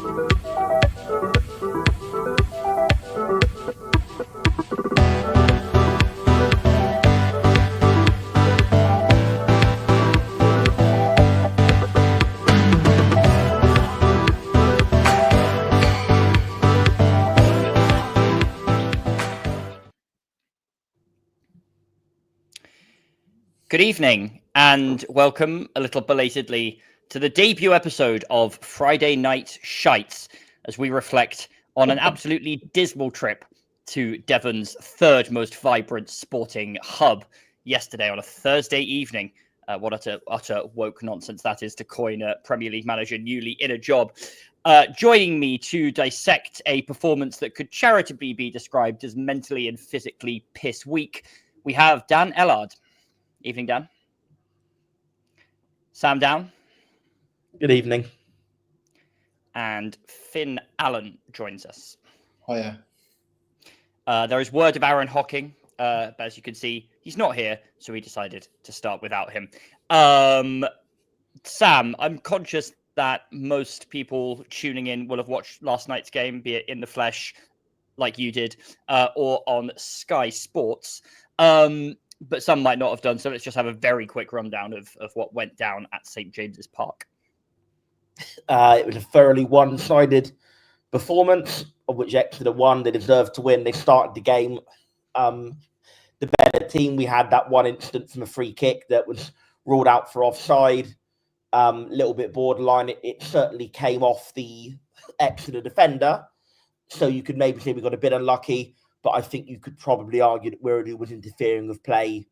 Good evening and welcome, a little belatedly, to the debut episode of Friday Night Shites, as we reflect on an absolutely dismal trip to Devon's third most vibrant sporting hub yesterday on a Thursday evening. What utter woke nonsense that is to coin a Premier League manager newly in a job. Joining me to dissect a performance that could charitably be described as mentally and physically piss weak, we have Dan Ellard. Evening, Dan. Sam Down. Good evening. And Finn Allen joins us. Hiya. There is word of Aaron Hocking, but as you can see, he's not here, so we decided to start without him. Sam, I'm conscious that most people tuning in will have watched last night's game, be it in the flesh, like you did, or on Sky Sports. But some might not have done, so let's just have a very quick rundown of what went down at St. James's Park. It was a thoroughly one-sided performance, of which Exeter won. They deserved to win. They started the game the better team. We had that one incident from a free kick that was ruled out for offside. A little bit borderline. It certainly came off the Exeter defender, so you could maybe say we got a bit unlucky. But I think you could probably argue that Wiradu was interfering with play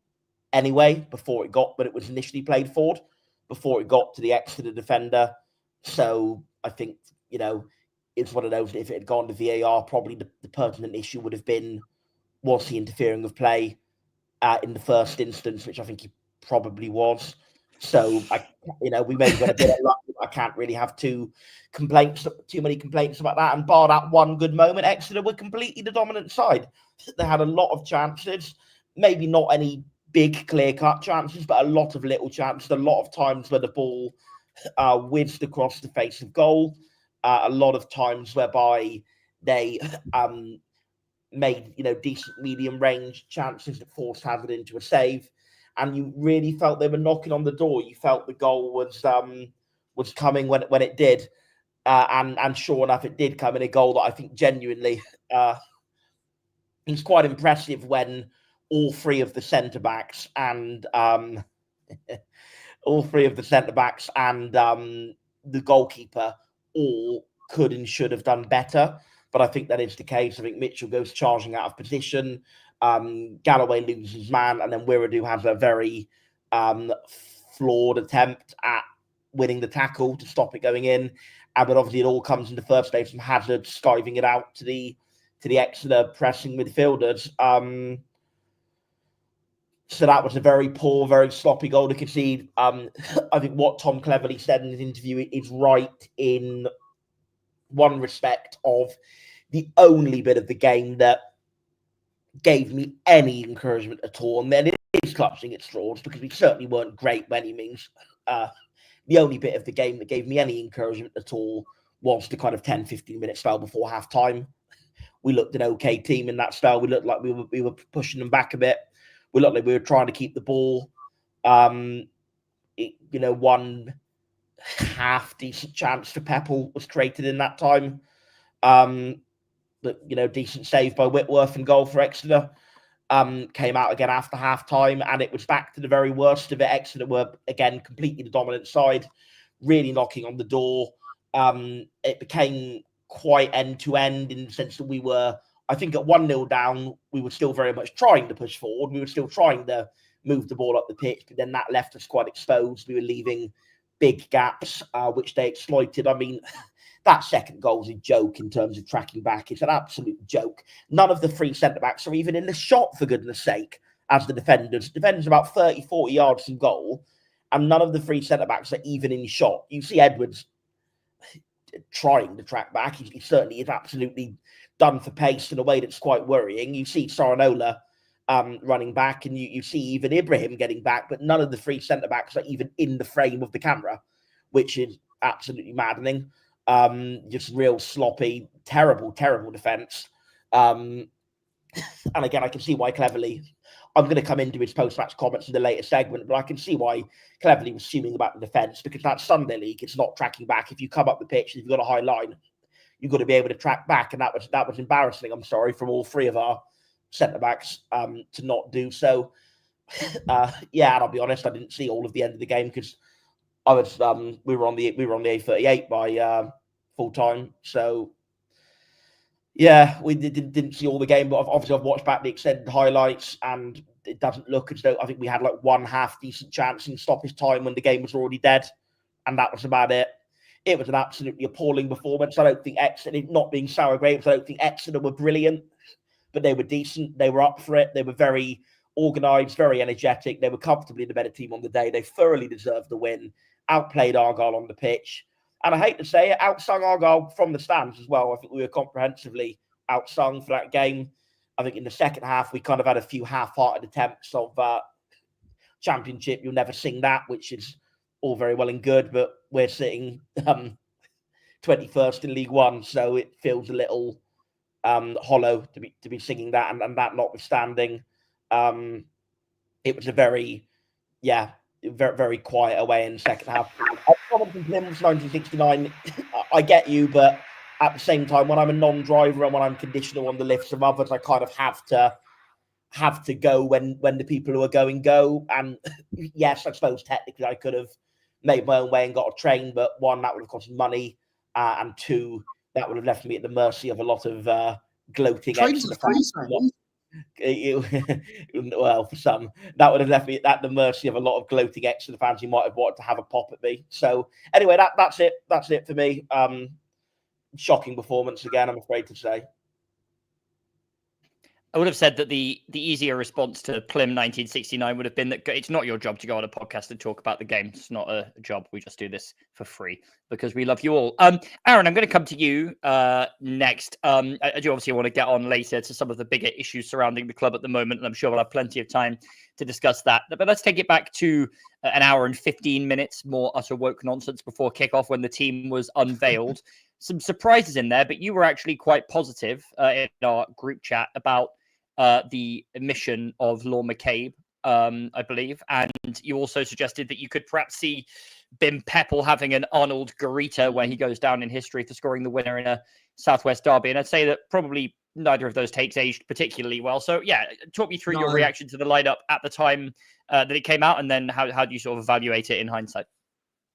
anyway when it was initially played forward, before it got to the Exeter defender. So I think, it's one of those, if it had gone to VAR, probably the pertinent issue would have been, was he interfering with play in the first instance, which I think he probably was. So, we maybe got a bit of luck. I can't really have too many complaints about that. And bar that one good moment, Exeter were completely the dominant side. They had a lot of chances, maybe not any big clear-cut chances, but a lot of little chances, a lot of times where the ball whizzed across the face of goal, a lot of times whereby they made, decent medium-range chances that forced Hazard into a save. And you really felt they were knocking on the door. You felt the goal was coming when it did. And sure enough, it did come in a goal that I think genuinely is quite impressive when all three of the centre-backs and the goalkeeper all could and should have done better. But I think that is the case. I think Mitchell goes charging out of position. Galloway loses man, and then Wiradu has a very flawed attempt at winning the tackle to stop it going in. But obviously it all comes in the first place from Hazard skiving it out to the Exeter pressing midfielders. So that was a very poor, very sloppy goal to concede. I think what Tom Cleverley said in his interview is right in one respect of the only bit of the game that gave me any encouragement at all. And then it is clutching at straws because we certainly weren't great by any means. The only bit of the game that gave me any encouragement at all was the kind of 10, 15-minute spell before half-time. We looked an okay team in that spell. We looked like we were pushing them back a bit. We looked like we were trying to keep the ball. One half-decent chance for Peppel was created in that time. But, decent save by Whitworth and goal for Exeter. Came out again after half-time, and it was back to the very worst of it. Exeter were, again, completely the dominant side, really knocking on the door. It became quite end-to-end in the sense that we were, I think, at 1-0 down, we were still very much trying to push forward. We were still trying to move the ball up the pitch, but then that left us quite exposed. We were leaving big gaps, which they exploited. I mean, that second goal is a joke in terms of tracking back. It's an absolute joke. None of the three centre-backs are even in the shot, for goodness sake, as the defenders. The defenders are about 30, 40 yards from goal, and none of the three centre-backs are even in shot. You see Edwards trying to track back. He certainly is absolutely done for pace in a way that's quite worrying. You see Saranola running back, and you see even Ibrahim getting back, but none of the three centre-backs are even in the frame of the camera, which is absolutely maddening. Just real sloppy, terrible defence. And again, I can see why Cleverly, I'm going to come into his post-match comments in the later segment, but I can see why Cleverly was assuming about the defence, because that Sunday league, it's not tracking back. If you come up the pitch, if you've got a high line, you've got to be able to track back, and that was embarrassing, I'm sorry, from all three of our centre-backs to not do so. Yeah, and I'll be honest, I didn't see all of the end of the game because I was we were on the A38 by full time, so yeah, we didn't see all the game. But obviously, I've watched back the extended highlights, and it doesn't look as though, I think we had like one half decent chance in stoppage time when the game was already dead, and that was about it. It was an absolutely appalling performance. I don't think Exeter, not being sour grapes, I don't think Exeter were brilliant, but they were decent. They were up for it. They were very organised, very energetic. They were comfortably the better team on the day. They thoroughly deserved the win. Outplayed Argyle on the pitch. And I hate to say it, outsung Argyle from the stands as well. I think we were comprehensively outsung for that game. I think in the second half, we kind of had a few half-hearted attempts of championship. You'll never sing that, which is all very well and good, but we're sitting 21st in League One, so it feels a little hollow to be singing that, and that notwithstanding, it was a very very quiet away in the second half. Plymouth 1969, I get you, but at the same time, when I'm a non-driver and when I'm conditional on the lifts of others, I kind of have to go when the people who are going go. And yes, I suppose technically I could have made my own way and got a train, but one, that would have cost money, and two, that would have left me at the mercy of a lot of gloating. Well, for some, that would have left me at the mercy of a lot of gloating Exeter fans who might have wanted to have a pop at me. So anyway, that's it for me. Shocking performance again, I'm afraid to say. I would have said that the easier response to Plym 1969 would have been that it's not your job to go on a podcast and talk about the game. It's not a job. We just do this for free because we love you all. Aaron, I'm going to come to you next. I do obviously want to get on later to some of the bigger issues surrounding the club at the moment, and I'm sure we'll have plenty of time to discuss that. But let's take it back to an hour and 15 minutes, more utter woke nonsense before kickoff when the team was unveiled. Some surprises in there, but you were actually quite positive in our group chat about the omission of Law McCabe, I believe. And you also suggested that you could perhaps see Bim Peppel having an Arnold Garita where he goes down in history for scoring the winner in a Southwest derby. And I'd say that probably neither of those takes aged particularly well. So, yeah, talk me through your reaction to the lineup at the time that it came out, and then how do you sort of evaluate it in hindsight?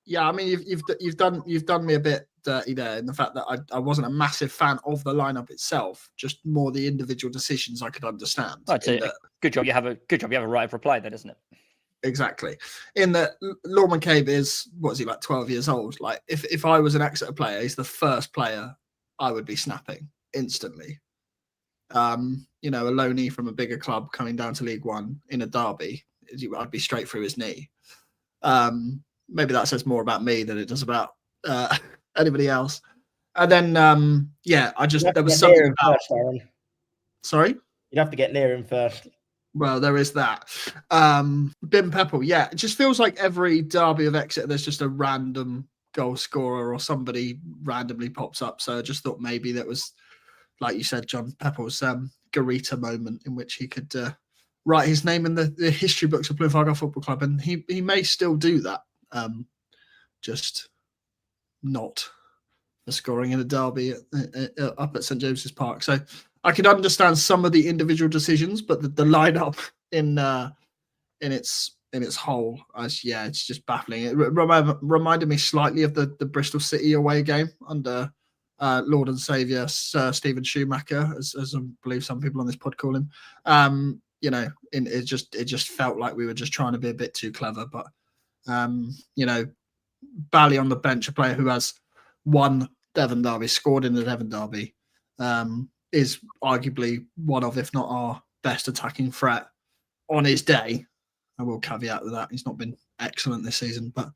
Yeah, I mean, you've done me a bit dirty there in the fact that I wasn't a massive fan of the lineup itself, just more the individual decisions I could understand. Oh, it's a good job you have a right of reply then, isn't it? Exactly. In that Law McCabe is, what is he, like 12 years old? Like if I was an Exeter player, he's the first player I would be snapping instantly. You know, a loanee from a bigger club coming down to League One in a derby, I'd be straight through his knee. Maybe that says more about me than it does about anybody else. And then, there was something about... First, Sorry? You'd have to get near him first. Well, there is that. Bim Peppel, yeah. It just feels like every derby of Exeter, there's just a random goal scorer or somebody randomly pops up. So I just thought maybe that was, like you said, John Peppel's Garita moment in which he could write his name in the history books of Plymouth Argyle Football Club. And he may still do that. Just not for scoring in a derby up at St James's Park. So I could understand some of the individual decisions, but the lineup in its whole, it's just baffling. It reminded me slightly of the Bristol City away game under Lord and Saviour Sir Stephen Schumacher, as I believe some people on this pod call him. It just felt like we were just trying to be a bit too clever, but. Bally on the bench, a player who has won Devon derby, scored in the Devon derby, is arguably one of, if not our best attacking threat on his day. I will caveat with that. He's not been excellent this season, but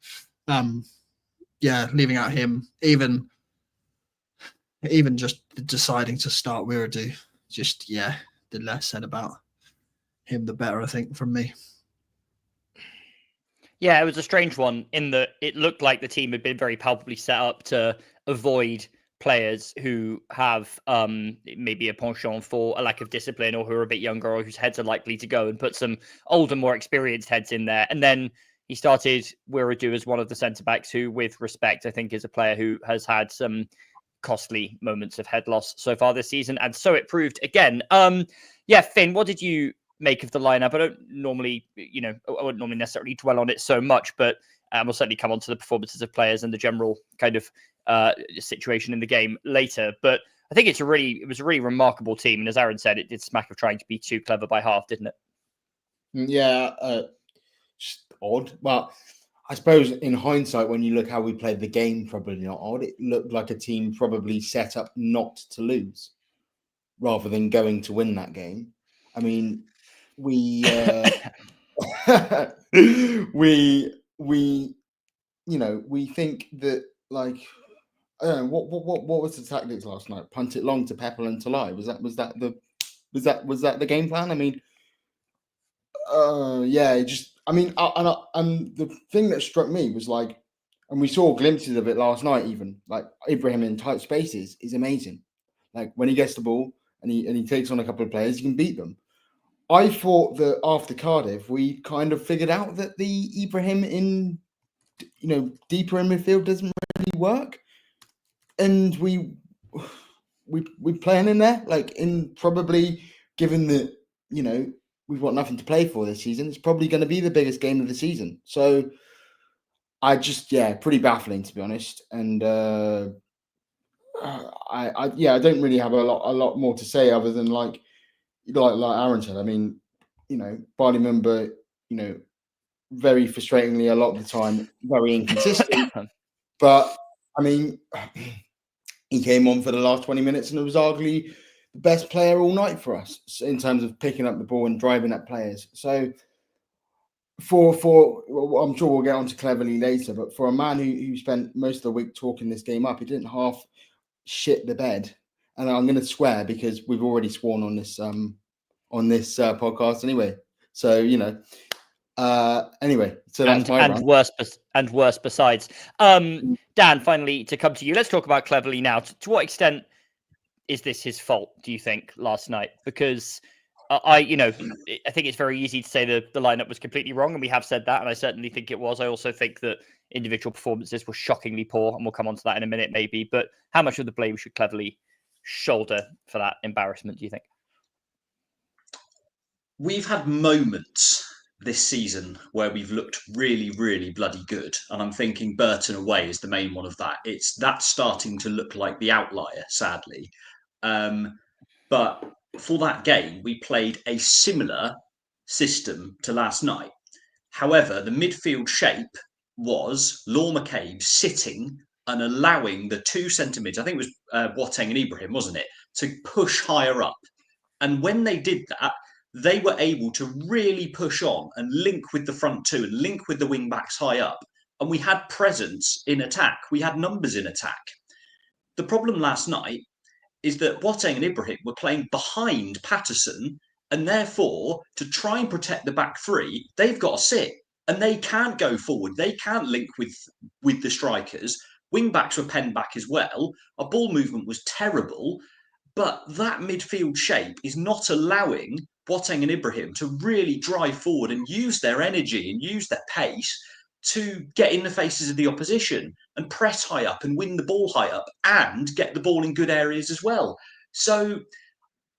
leaving out him, even just deciding to start Wiradoo, the less said about him, the better, I think, from me. Yeah, it was a strange one in that it looked like the team had been very palpably set up to avoid players who have maybe a penchant for a lack of discipline or who are a bit younger or whose heads are likely to go, and put some older, more experienced heads in there. And then he started Wiradou as one of the centre-backs who, with respect, I think is a player who has had some costly moments of head loss so far this season. And so it proved again. Yeah, Finn, what did you make of the lineup? I don't normally, I wouldn't normally necessarily dwell on it so much, but we'll certainly come on to the performances of players and the general kind of situation in the game later. But I think it was a really remarkable team. And as Aaron said, it did smack of trying to be too clever by half, didn't it? Yeah, just odd. But I suppose in hindsight, when you look how we played the game, probably not odd. It looked like a team probably set up not to lose rather than going to win that game. I mean, we we think that, like, I don't know what was the tactics last night? Punt it long to Pepper and Talai. Was that the game plan? I mean, and the thing that struck me was, like, and we saw glimpses of it last night, even like Ibrahim in tight spaces is amazing. Like when he gets the ball and he takes on a couple of players, he can beat them. I thought that after Cardiff, we kind of figured out that the Ibrahim in, deeper in midfield doesn't really work, and we playing in there, like, in probably, given that we've got nothing to play for this season, it's probably going to be the biggest game of the season. So I just, pretty baffling, to be honest. And I don't really have a lot more to say other than like Aaron said. I mean, Barley member, very frustratingly a lot of the time, very inconsistent. But I mean, he came on for the last 20 minutes and it was arguably the best player all night for us in terms of picking up the ball and driving at players. So well, I'm sure we'll get on to Cleverly later, but for a man who spent most of the week talking this game up, he didn't half shit the bed. And I'm going to swear because we've already sworn on this podcast anyway. So anyway, so that's and worse besides. Dan, finally, to come to you, let's talk about Cleverly now. To what extent is this his fault, do you think, last night? Because I think it's very easy to say the lineup was completely wrong, and we have said that, and I certainly think it was. I also think that individual performances were shockingly poor, and we'll come on to that in a minute, maybe. But how much of the blame should Cleverly shoulder for that embarrassment, do you think? We've had moments this season where we've looked really, really bloody good. And I'm thinking Burton away is the main one of that. That's starting to look like the outlier, sadly. But for that game, we played a similar system to last night. However, the midfield shape was Law McCabe sitting and allowing the two centre mids, I think it was Boateng and Ibrahim, wasn't it, to push higher up. And when they did that, they were able to really push on and link with the front two and link with the wing backs high up. And we had presence in attack. We had numbers in attack. The problem last night is that Boateng and Ibrahim were playing behind Patterson, and therefore, to try and protect the back three, they've got to sit. And they can't go forward. They can't link with the strikers. Wing backs were penned back as well. Our ball movement was terrible. But that midfield shape is not allowing Boateng and Ibrahim to really drive forward and use their energy and use their pace to get in the faces of the opposition and press high up and win the ball high up and get the ball in good areas as well. So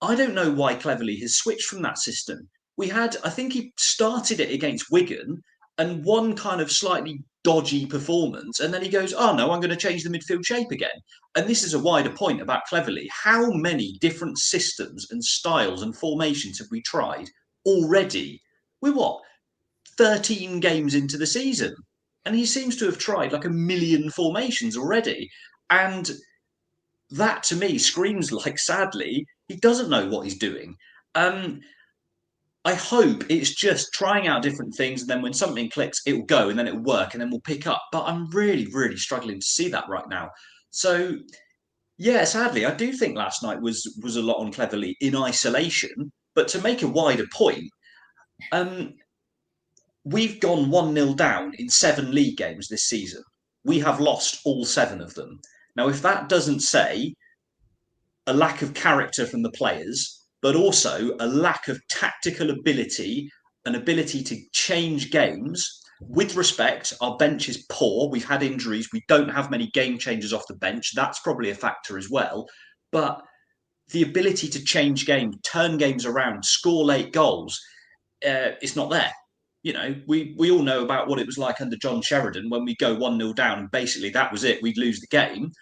I don't know why Cleverly has switched from that system. I think he started it against Wigan and one kind of slightly dodgy performance, and then he goes, oh no, I'm going to change the midfield shape again. And this is a wider point about Cleverly. How many different systems and styles and formations have we tried already? We're 13 games into the season, and he seems to have tried like 1 million formations already. And that to me screams like, sadly, he doesn't know what he's doing. I hope it's just trying out different things, and then when something clicks, it will go, and then it will work, and then we'll pick up. But I'm really, really struggling to see that right now. So, yeah, sadly, I do think last night was a lot on Cleverly in isolation. But to make a wider point, we've gone 1-0 down in 7 league games this season. We have lost all 7 of them. Now, if that doesn't say a lack of character from the players, but also a lack of tactical ability, an ability to change games. With respect, our bench is poor. We've had injuries. We don't have many game changers off the bench. That's probably a factor as well. But the ability to change games, turn games around, score late goals, it's not there. You know, we all know about what it was like under John Sheridan when we go 1-0 down and basically that was it. We'd lose the game.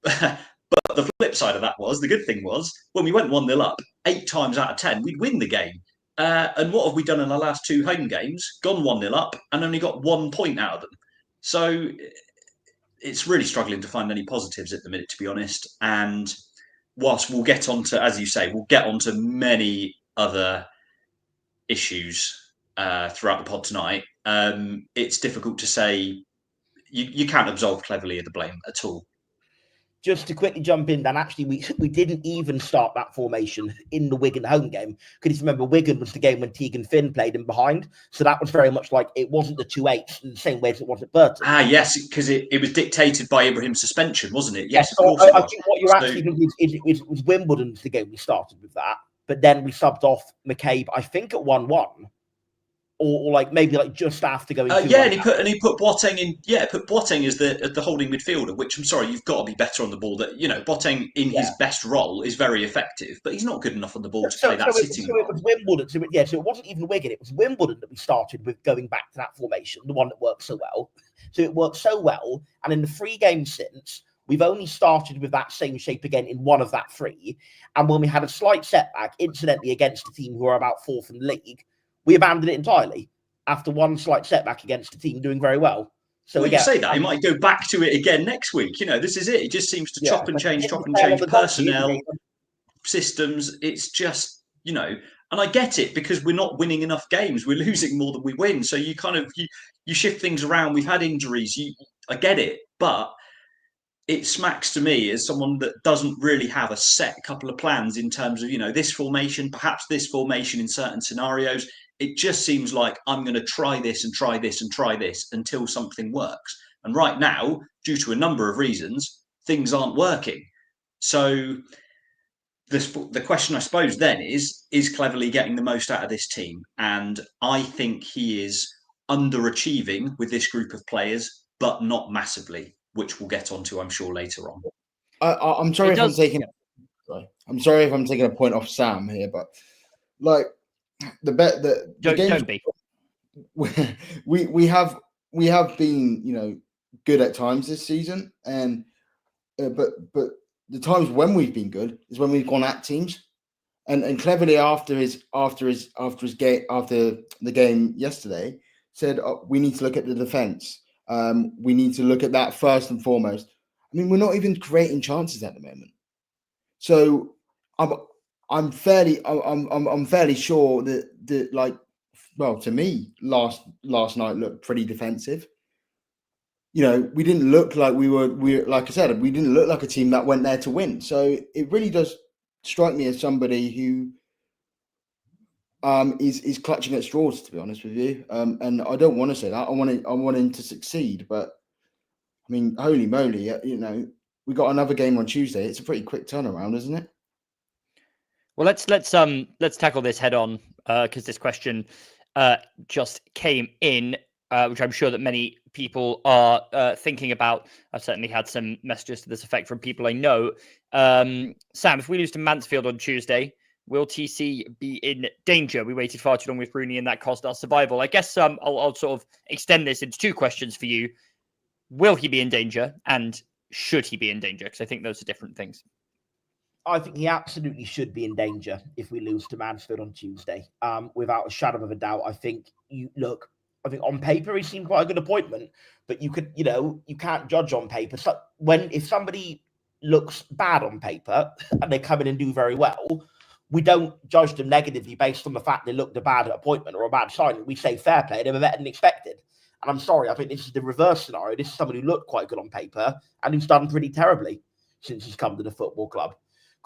But the flip side of that was, the good thing was, when we went 1-0 up, 8 times out of 10, we'd win the game. And what have we done in our last 2 home games? Gone 1-0 up and only got 1 point out of them. So it's really struggling to find any positives at the minute, to be honest. And whilst we'll get on to, as you say, we'll get on to many other issues throughout the pod tonight, it's difficult to say. You can't absolve Cleverley of the blame at all. Just to quickly jump in, Dan, actually, we didn't even start that formation in the Wigan home game. Because remember, Wigan was the game when Tegan Finn played in behind. So that was very much like, it wasn't the 2-8s in the same way as it was at Burton. Ah, yes, because it was dictated by Ibrahim's suspension, wasn't it? Yes, so of course. I think what you're actually thinking is it was Wimbledon's the game we started with that. But then we subbed off McCabe, I think, at 1-1. Or like maybe like just after going. And he put Boateng in. Yeah, put Boateng as the holding midfielder. Which I'm sorry, you've got to be better on the ball. That Boateng in his best role is very effective, but he's not good enough on the ball to play that sitting. So it was Wimbledon. So it wasn't even Wigan. It was Wimbledon that we started with, going back to that formation, the one that worked so well. So it worked so well, and in the 3 games since, we've only started with that same shape again in one of that 3. And when we had a slight setback, incidentally against a team who are about 4th in the league, we abandoned it entirely after one slight setback against a team doing very well. So you say that, he might go back to it again next week. This is it. It just seems to chop and change personnel, systems. It's just, and I get it because we're not winning enough games. We're losing more than we win. So you kind of, you shift things around. We've had injuries. I get it. But it smacks to me as someone that doesn't really have a set couple of plans in terms of, this formation, perhaps this formation in certain scenarios. It just seems like I'm going to try this and try this and try this until something works. And right now, due to a number of reasons, things aren't working. So the question, I suppose, then is Cleverley getting the most out of this team? And I think he is underachieving with this group of players, but not massively, which we'll get onto, I'm sure, later on. I'm sorry if I'm taking a point off Sam here, but like, Don't be. We have been good at times this season, and but the times when we've been good is when we've gone at teams, and Cleverley after the game yesterday said we need to look at the defense. We need to look at that first and foremost. I mean, we're not even creating chances at the moment, so I'm fairly sure that to me, last night looked pretty defensive. We didn't look like we like I said, we didn't look like a team that went there to win. So it really does strike me as somebody who is clutching at straws, to be honest with you. And I don't want to say that. I want him to succeed, but I mean, holy moly, we got another game on Tuesday. It's a pretty quick turnaround, isn't it? Well, let's tackle this head on because this question just came in, which I'm sure that many people are thinking about. I've certainly had some messages to this effect from people I know. Sam, if we lose to Mansfield on Tuesday, will TC be in danger? We waited far too long with Rooney and that cost our survival. I guess I'll sort of extend this into 2 questions for you. Will he be in danger, and should he be in danger? Because I think those are different things. I think he absolutely should be in danger if we lose to Mansfield on Tuesday. Without a shadow of a doubt, I think on paper he seemed quite a good appointment, but you can't judge on paper. So if somebody looks bad on paper and they come in and do very well, we don't judge them negatively based on the fact they looked a bad appointment or a bad signing. We say fair play, they were better than expected. And I'm sorry, I think this is the reverse scenario. This is someone who looked quite good on paper and who's done pretty terribly since he's come to the football club.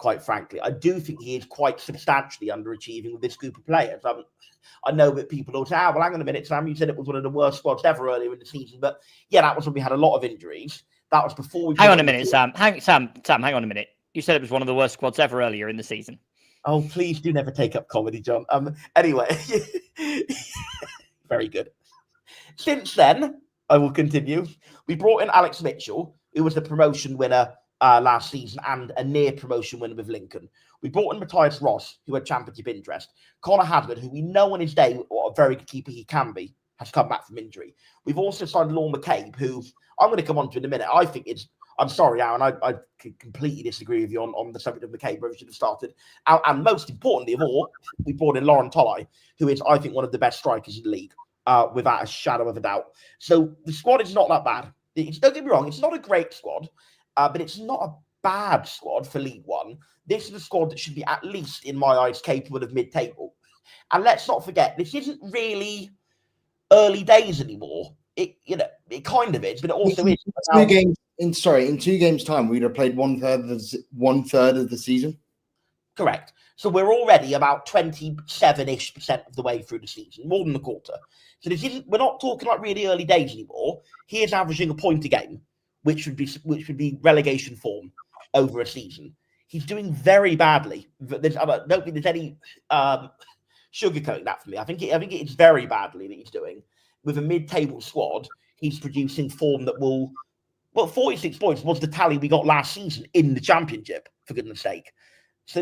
quite frankly. I do think he is quite substantially underachieving with this group of players. I know that people will say, well, hang on a minute, Sam, you said it was one of the worst squads ever earlier in the season. But yeah, that was when we had a lot of injuries. That was before we... Hang on a minute, Sam. Sam, hang on a minute. You said it was one of the worst squads ever earlier in the season. Oh, please do never take up comedy, John. Anyway, very good. Since then, I will continue. We brought in Alex Mitchell, who was the promotion winner last season and a near promotion winner with Lincoln. We brought in Matthias Ross, who had championship interest. Connor Hadley, who we know on his day what a very good keeper he can be, has come back from injury. We've also signed Lorne McCabe, who I'm going to come on to in a minute. I think I'm sorry, Aaron, I completely disagree with you on the subject of McCabe, where we should have started. And most importantly of all, we brought in Lauren Tolai, who is, I think, one of the best strikers in the league, without a shadow of a doubt. So the squad is not that bad. Don't get me wrong, it's not a great squad, but it's not a bad squad for League One. This is a squad that should be, at least in my eyes, capable of mid-table. And let's not forget, this isn't really early days anymore. It kind of is, but it also is. In 2 games' time, we'd have played one third of the season. Correct. So we're already about 27-ish% of the way through the season, more than a quarter. So we're not talking like really early days anymore. He is averaging a point a game, which would be relegation form over a season. He's doing very badly. I don't think there's any sugarcoating that for me. I think it's very badly that he's doing. With a mid-table squad, he's producing form that will... Well, 46 points was the tally we got last season in the championship, for goodness sake. So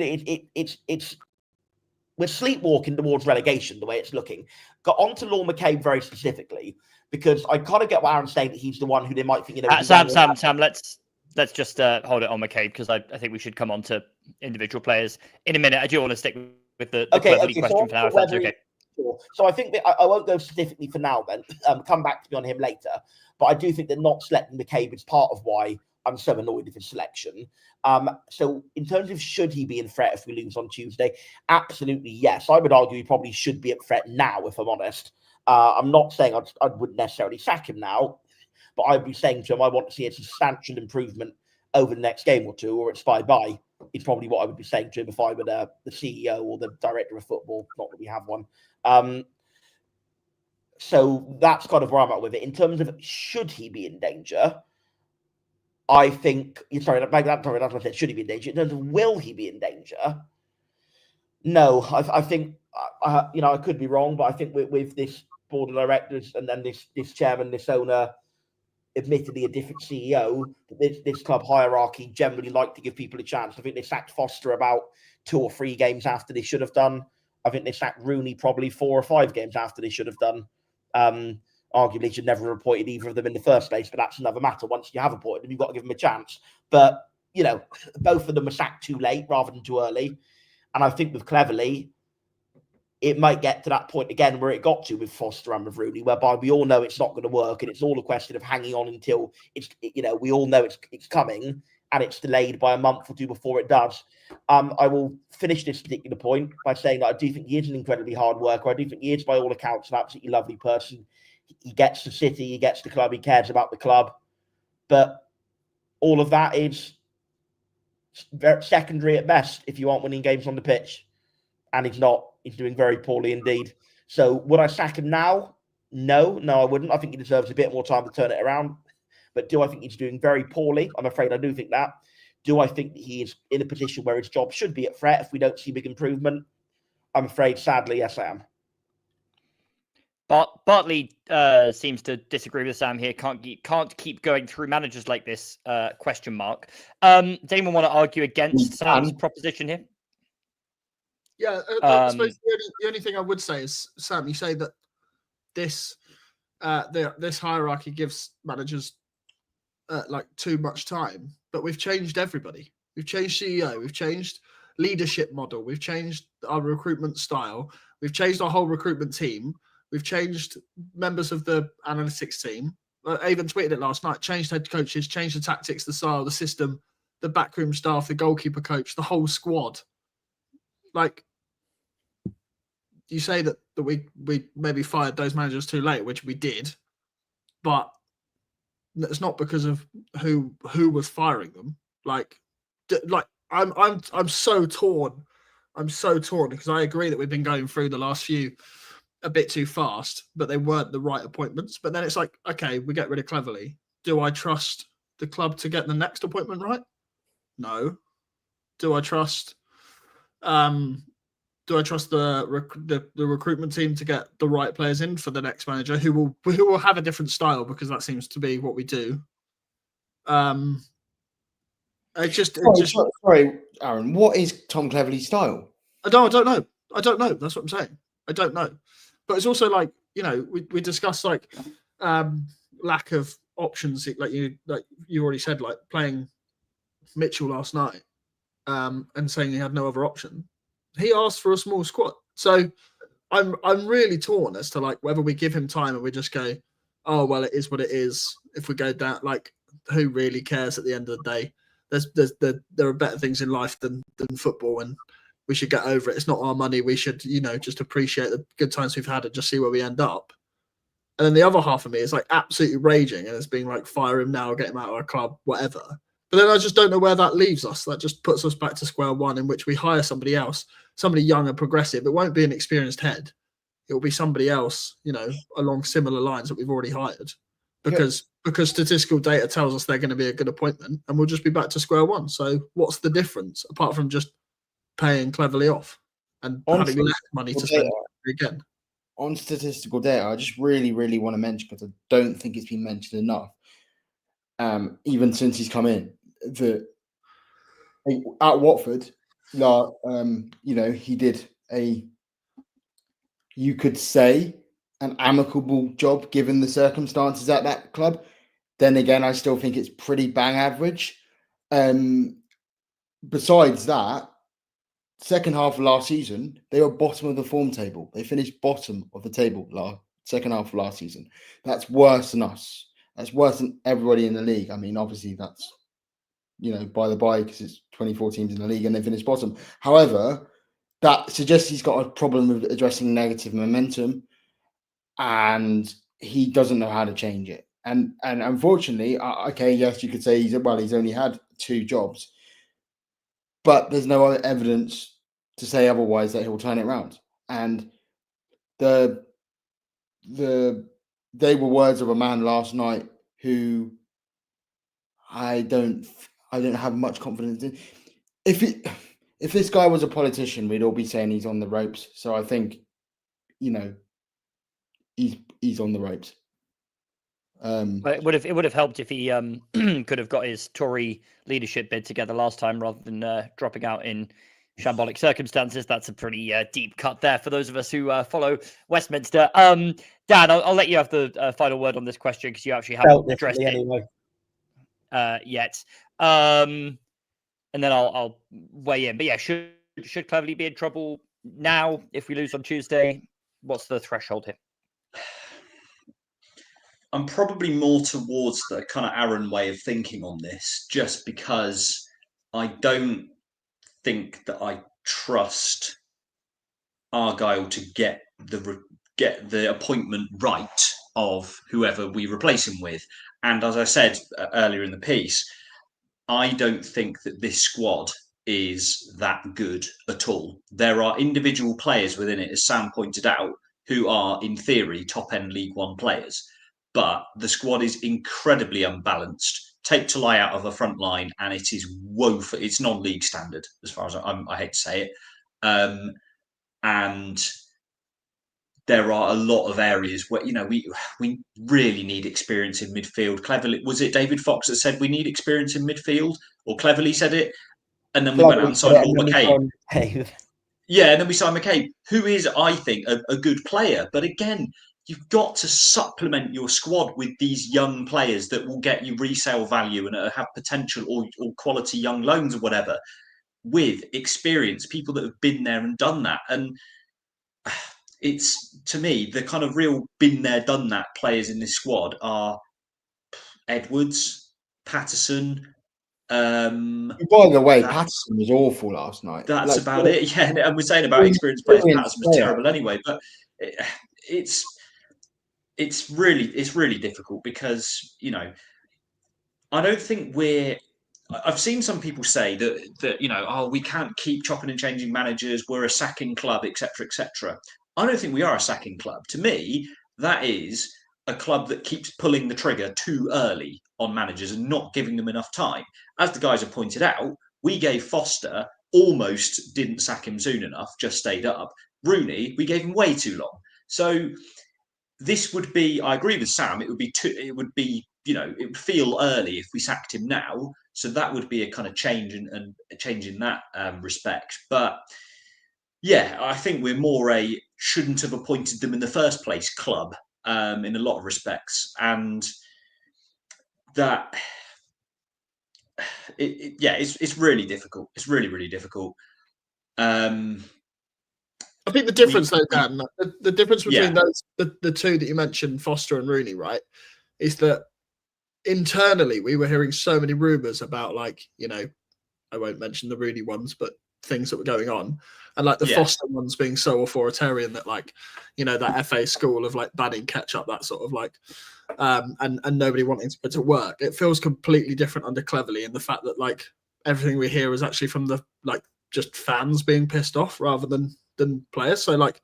we're sleepwalking towards relegation, the way it's looking. Got on to Lorne McCabe very specifically, because I kind of get what Aaron's saying, that he's the one who they might think, Sam, let's just hold it on McCabe, because I think we should come on to individual players in a minute. I do want to stick with the question for now, if that's okay. Sure. So I think that I won't go specifically for now, then. Come back to me on him later. But I do think that not selecting McCabe is part of why I'm so annoyed with his selection. So in terms of should he be in threat if we lose on Tuesday, absolutely yes. I would argue he probably should be at threat now, if I'm honest. I'm not saying I wouldn't necessarily sack him now, but I'd be saying to him I want to see a substantial improvement over the next game or two, or it's bye-bye. It's probably what I would be saying to him if I were the CEO or the director of football. Not that we have one. So that's kind of where I'm at with it. In terms of should he be in danger, I think... Sorry, that's what I said. Should he be in danger? In terms of will he be in danger? No, I think... I could be wrong, but I think with this board of directors and then this chairman, this owner, admittedly a different CEO, this club hierarchy generally like to give people a chance. I think they sacked Foster about 2 or 3 games after they should have done. I think they sacked Rooney probably 4 or 5 games after they should have done. Arguably, should never have appointed either of them in the first place, but that's another matter. Once you have appointed them, you've got to give them a chance. But, both of them were sacked too late rather than too early. And I think with Cleverly, it might get to that point again where it got to with Foster and with Rooney, whereby we all know it's not going to work, and it's all a question of hanging on until we all know it's coming, and it's delayed by a month or 2 before it does. I will finish this particular point by saying that I do think he is an incredibly hard worker. I do think he is, by all accounts, an absolutely lovely person. He gets the city, he gets the club, he cares about the club. But all of that is very secondary at best if you aren't winning games on the pitch. And he's not. He's doing very poorly indeed. So would I sack him now? No, I wouldn't. I think he deserves a bit more time to turn it around. But do I think he's doing very poorly? I'm afraid I do think that. Do I think that he is in a position where his job should be at threat if we don't see big improvement? I'm afraid, sadly, yes, I am. Bartley seems to disagree with Sam here. Can't keep going through managers like this, question mark. Does anyone want to argue against Sam's proposition here? Yeah, I suppose the only thing I would say is, Sam, you say that this hierarchy gives managers too much time, but we've changed everybody. We've changed CEO, we've changed leadership model, we've changed our recruitment style, we've changed our whole recruitment team, we've changed members of the analytics team. I even tweeted it last night. Changed head coaches, changed the tactics, the style, the system, the backroom staff, the goalkeeper coach, the whole squad. You say that we maybe fired those managers too late, which we did, but it's not because of who was firing them. I'm so torn. I'm so torn because I agree that we've been going through the last few a bit too fast, but they weren't the right appointments. But then it's like, okay, we get rid of Cleverly. Do I trust the club to get the next appointment right? No. Do I trust? Do I trust the recruitment team to get the right players in for the next manager who will have a different style, because that seems to be what we do. Sorry, Aaron. What is Tom Cleverley's style? I don't know. That's what I'm saying. I don't know. But it's also like, we discussed like lack of options, like you already said, like playing Mitchell last night, and saying he had no other option. He asked for a small squad. So I'm really torn as to like whether we give him time and we just go, oh well, it is what it is. If we go down, like, who really cares at the end of the day? There are better things in life than football, and we should get over it. It's not our money. We should, just appreciate the good times we've had and just see where we end up. And then the other half of me is like absolutely raging, and it's being like, fire him now, get him out of our club, whatever. But then I just don't know where that leaves us. That just puts us back to square one, in which we hire somebody else, somebody young and progressive. It won't be an experienced head. It will be somebody else, along similar lines that we've already hired. Because statistical data tells us they're going to be a good appointment, and we'll just be back to square one. So what's the difference apart from just paying Cleverly off and having less money to spend again? On statistical data, I just really, really want to mention, because I don't think it's been mentioned enough, even since he's come in, that at Watford, he did you could say, an amicable job given the circumstances at that club. Then again, I still think it's pretty bang average. Besides that, second half of last season, they were bottom of the form table. They finished bottom of the table second half of last season. That's worse than us. That's worse than everybody in the league. I mean, obviously that's, by the by, because it's 24 teams in the league and they finished bottom. However, that suggests he's got a problem with addressing negative momentum, and he doesn't know how to change it. And unfortunately, okay, yes, you could say he's only had 2 jobs, but there's no other evidence to say otherwise that he'll turn it around. And they were words of a man last night who I don't have much confidence in. If this guy was a politician, we'd all be saying he's on the ropes. So I think, he's on the ropes. But it would have helped if he could have got his Tory leadership bid together last time, rather than dropping out in shambolic circumstances. That's a pretty deep cut there for those of us who follow Westminster. Dan, I'll let you have the final word on this question, because you actually haven't addressed it yet. And then I'll weigh in. But yeah, should Cleverly be in trouble now if we lose on Tuesday? What's the threshold here? I'm probably more towards the kind of Aaron way of thinking on this, just because I don't think that I trust Argyle to get the appointment right of whoever we replace him with. And as I said earlier in the piece, I don't think that this squad is that good at all. There are individual players within it, as Sam pointed out, who are, in theory, top-end League One players. But the squad is incredibly unbalanced. Take Talai out of the front line, and it is woeful. It's non-league standard, as far as I hate to say it. And there are a lot of areas where, we really need experience in midfield. Cleverly, was it David Fox that said we need experience in midfield? Or Cleverly said it? And then we went out and signed Paul McCabe. Yeah, and then we signed McCabe, who is, I think, a good player. But again, you've got to supplement your squad with these young players that will get you resale value and have potential, or quality young loans or whatever, with experience, people that have been there and done that. And it's, to me, the kind of real been there, done that players in this squad are Edwards, Patterson. By the way, Patterson was awful last night. That's about it. Yeah, and we're saying about experienced players, Patterson was terrible anyway. But it's really difficult, because I don't think we're I've seen some people say that oh, we can't keep chopping and changing managers. We're a sacking club, etc., etc. I don't think we are a sacking club. To me, that is a club that keeps pulling the trigger too early on managers and not giving them enough time. As the guys have pointed out, we gave Foster, almost didn't sack him soon enough, just stayed up. Rooney, we gave him way too long. So this would be, I agree with Sam, it would be it would feel early if we sacked him now. So that would be a kind of change and a change in that respect. But yeah, I think we're more a shouldn't have appointed them in the first place club in a lot of respects. And that, it's really difficult. It's really, really difficult. I think the difference, though, Dan, the difference between those the two that you mentioned, Foster and Rooney, right, is that internally we were hearing so many rumours about, like, I won't mention the Rooney ones, but things that were going on, and like the Foster ones being so authoritarian that, like, that FA school of like banning ketchup, that sort of like, and nobody wanting to put to work. It feels completely different under Cleverley, in the fact that like everything we hear is actually from the like just fans being pissed off rather than players. So like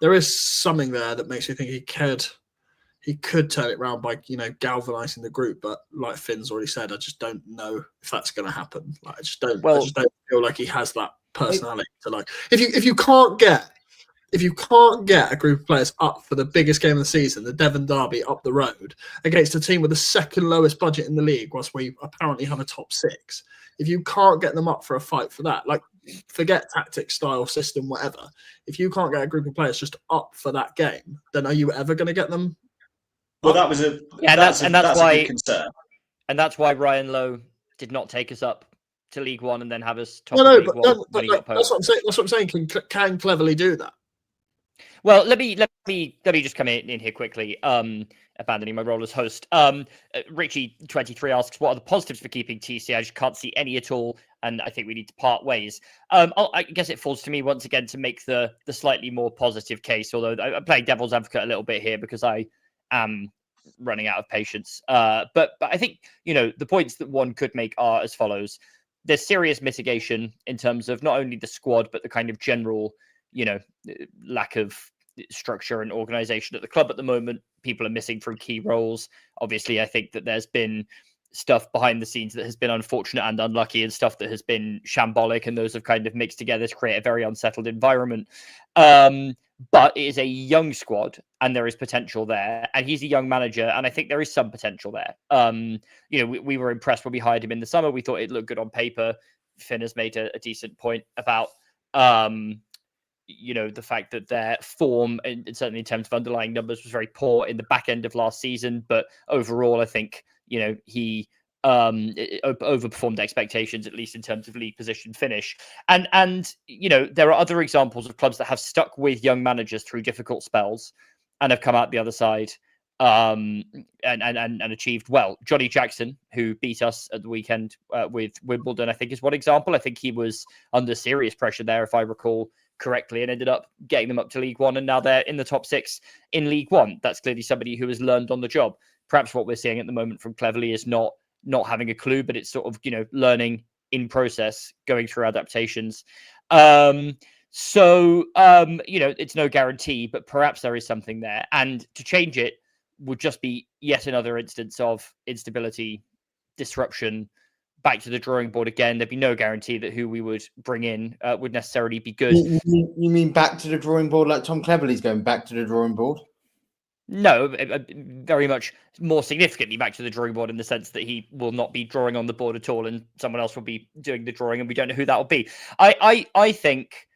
there is something there that makes me think he could turn it around by galvanizing the group, but like Finn's already said, I just don't know if that's going to happen. Like I just don't feel like he has that personality to like if you can't get a group of players up for the biggest game of the season, the Devon derby up the road, against a team with the second lowest budget in the league, whilst we apparently have a top six, if you can't get them up for a fight for that, like forget tactic, style, system, whatever, if you can't get a group of players just up for that game, then are you ever going to get them? Well, that was that's why, a good concern. And that's why Ryan Lowe did not take us up to League One and then have us top of League One when he got poached. That's what I'm saying. Can Cleverley do that? Well, let me just come in here quickly. Abandoning my role as host. Richie23 asks, what are the positives for keeping TC? I just can't see any at all, and I think we need to part ways. I guess it falls to me once again to make the slightly more positive case, although I'm playing devil's advocate a little bit here because I am running out of patience. But I think, the points that one could make are as follows. There's serious mitigation in terms of not only the squad, but the kind of general, lack of structure and organization at the club at the moment. People are missing from key roles. Obviously, I think that there's been stuff behind the scenes that has been unfortunate and unlucky, and stuff that has been shambolic, and those have kind of mixed together to create a very unsettled environment. But it is a young squad, and there is potential there, and he's a young manager, and I think there is some potential there. We were impressed when we hired him in the summer. We thought it looked good on paper. Finn has made a decent point about the fact that their form, and certainly in terms of underlying numbers, was very poor in the back end of last season. But overall, I think, he overperformed expectations, at least in terms of league position finish. And there are other examples of clubs that have stuck with young managers through difficult spells and have come out the other side and achieved well. Johnny Jackson, who beat us at the weekend with Wimbledon, I think is one example. I think he was under serious pressure there, if I recall correctly, and ended up getting them up to League One, and now they're in the top six in League One. That's clearly somebody who has learned on the job. Perhaps what we're seeing at the moment from Cleverley is not having a clue, but it's sort of, learning in process, going through adaptations. It's no guarantee, but perhaps there is something there. And to change it would just be yet another instance of instability, disruption, back to the drawing board again. There'd be no guarantee that who we would bring in would necessarily be good. You mean back to the drawing board, like Tom Cleverley's going back to the drawing board? No, very much more significantly back to the drawing board, in the sense that he will not be drawing on the board at all, and someone else will be doing the drawing, and we don't know who that will be. I think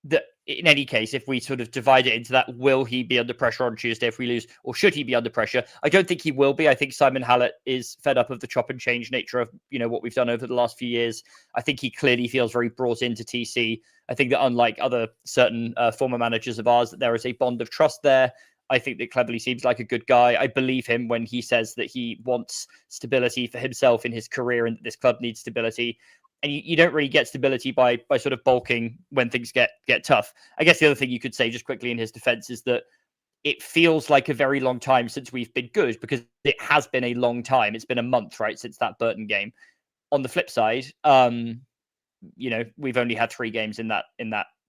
that in any case, if we sort of divide it into that, will he be under pressure on Tuesday if we lose, or should he be under pressure? I don't think he will be. I think Simon Hallett is fed up of the chop and change nature of, what we've done over the last few years. I think he clearly feels very brought into TC. I think that unlike other certain former managers of ours, that there is a bond of trust there. I think that Cleverley seems like a good guy. I believe him when he says that he wants stability for himself in his career, and that this club needs stability. And you don't really get stability by sort of bulking when things get tough. I guess the other thing you could say just quickly in his defense is that it feels like a very long time since we've been good, because it has been a long time. It's been a month, right, since that Burton game. on the flip side, we've only had 3 games in that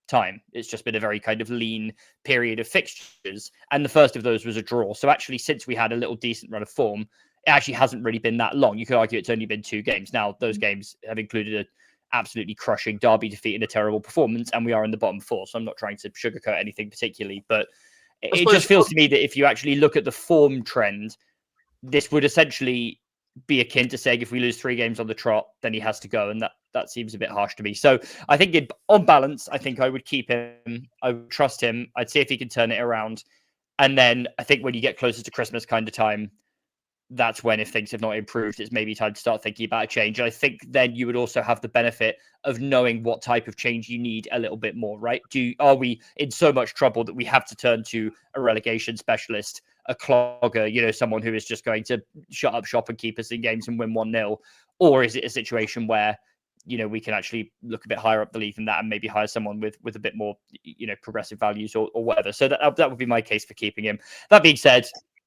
time. It's just been a very kind of lean period of fixtures, and the first of those was a draw. So actually, since we had a little decent run of form, it actually hasn't really been that long. You could argue it's only been 2 games. Now, those games have included an absolutely crushing Derby defeat and a terrible performance, and we are in the bottom 4. So I'm not trying to sugarcoat anything particularly, but it just feels to me that if you actually look at the form trend, this would essentially be akin to saying if we lose 3 games on the trot, then he has to go, and that seems a bit harsh to me. So I think on balance, I think I would keep him. I would trust him. I'd see if he can turn it around. And then I think when you get closer to Christmas kind of time, that's when, if things have not improved, it's maybe time to start thinking about a change. And I think then you would also have the benefit of knowing what type of change you need a little bit more, right? Are we in so much trouble that we have to turn to a relegation specialist, a clogger, someone who is just going to shut up shop and keep us in games and win 1-0? Or is it a situation where, we can actually look a bit higher up the league than that and maybe hire someone with a bit more, progressive values or whatever? So that would be my case for keeping him. That being said,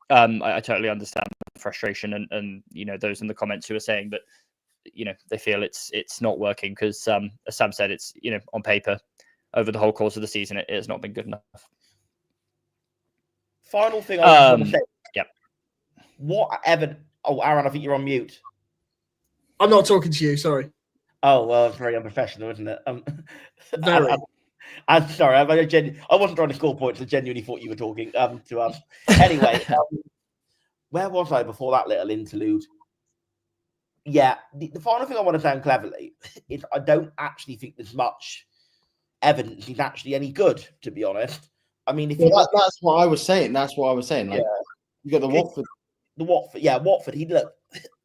I totally understand the frustration and those in the comments who are saying that they feel it's not working because as Sam said, it's on paper over the whole course of the season it has not been good enough. Final thing I want to say. Yep. Aaron, I think you're on mute. I'm not talking to you. Sorry. Oh well, it's very unprofessional, isn't it? Very. I'm sorry. I wasn't trying to score points. I genuinely thought you were talking to us. Anyway, where was I before that little interlude? Yeah, the final thing I want to say on Cleverly is I don't actually think there's much evidence he's actually any good, to be honest. I mean, that's what I was saying. Like, you got the Watford. Watford.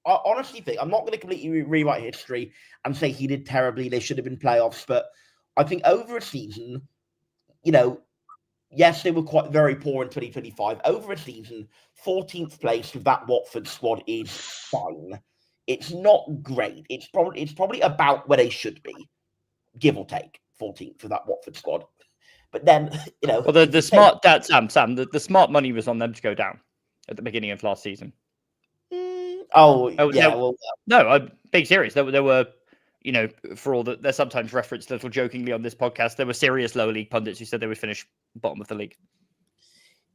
I honestly think I'm not going to completely rewrite history and say he did terribly. They should have been playoffs, but I think over a season, yes, they were very poor in 2025. Over a season, 14th place with that Watford squad is fine. It's not great. It's probably about where they should be, give or take, 14th for that Watford squad. But then, well, the smart Sam, the smart money was on them to go down at the beginning of last season. No, being serious. There were, for all that they're sometimes referenced a little jokingly on this podcast, there were serious lower league pundits who said they would finish bottom of the league.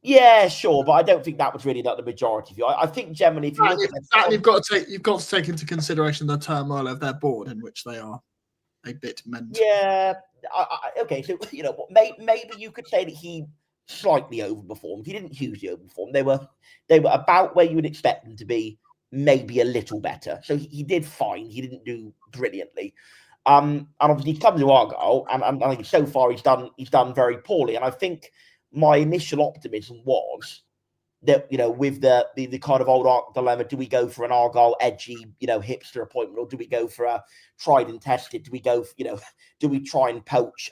Yeah, sure, but I don't think that was really the majority view. I think generally, if you look at you've got to take into consideration the turmoil of their board, in which they are a bit mental. Yeah, okay. So maybe you could say that he slightly overperformed. He didn't hugely overperform. They were about where you would expect them to be. Maybe a little better. So he did fine. He didn't do brilliantly. And obviously he's come to Argyle, and I think so far he's done very poorly. And I think my initial optimism was that, with the kind of old Argyle dilemma, do we go for an Argyle edgy, hipster appointment, or do we go for a tried and tested? Do we go, do we try and poach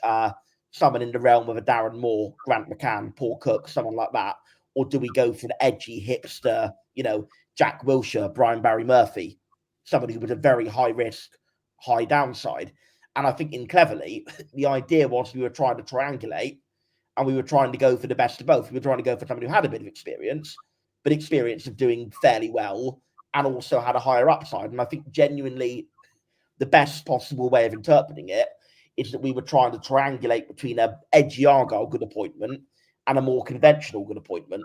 someone in the realm of a Darren Moore, Grant McCann, Paul Cook, someone like that? Or do we go for the edgy hipster, Jack Wilshere, Brian Barry Murphy, somebody who was a very high risk, high downside? And I think in Cleverly, the idea was we were trying to triangulate and we were trying to go for the best of both. We were trying to go for somebody who had a bit of experience, but experience of doing fairly well and also had a higher upside. And I think genuinely the best possible way of interpreting it is that we were trying to triangulate between an edgy Argyle good appointment and a more conventional good appointment.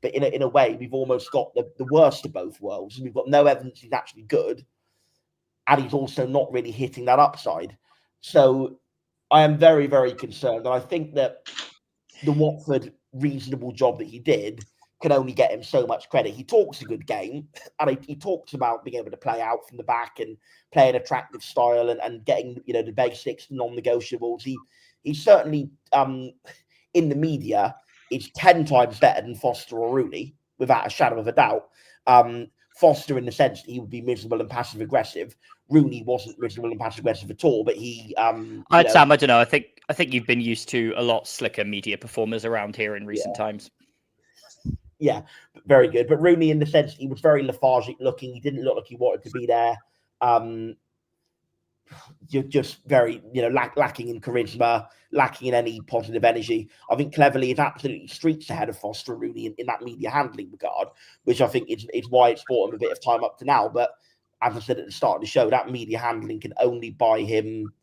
But in a way, we've almost got the worst of both worlds. We've got no evidence he's actually good, and he's also not really hitting that upside. So I am very, very concerned. And I think that the Watford reasonable job that he did can only get him so much credit. He talks a good game, and he talks about being able to play out from the back and play an attractive style and getting the basics, non-negotiables. He's certainly in the media. It's 10 times better than Foster or Rooney, without a shadow of a doubt. Foster, in the sense that he would be miserable and passive aggressive. Rooney wasn't miserable and passive aggressive at all, but he. Sam, I don't know. I think you've been used to a lot slicker media performers around here in recent times. Yeah, very good. But Rooney, in the sense that he was very lethargic looking, he didn't look like he wanted to be there. You're just very, lacking in charisma, lacking in any positive energy. I think Cleverly is absolutely streets ahead of Foster and Rooney in that media handling regard, which I think is why it's bought him a bit of time up to now. But as I said at the start of the show, that media handling can only buy him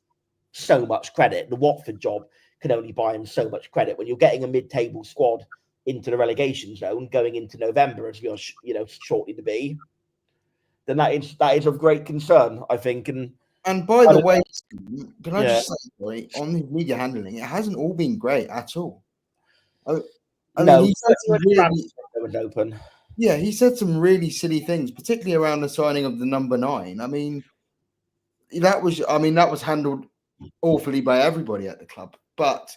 so much credit. The Watford job can only buy him so much credit. When you're getting a mid-table squad into the relegation zone going into November, as we are, shortly to be, then that is of great concern, I think. And by the way, can I just say, right, on the media handling, it hasn't all been great at all. I mean, he said some really, was open. Yeah, he said some really silly things, particularly around the signing of the number 9. I mean, that was handled awfully by everybody at the club. But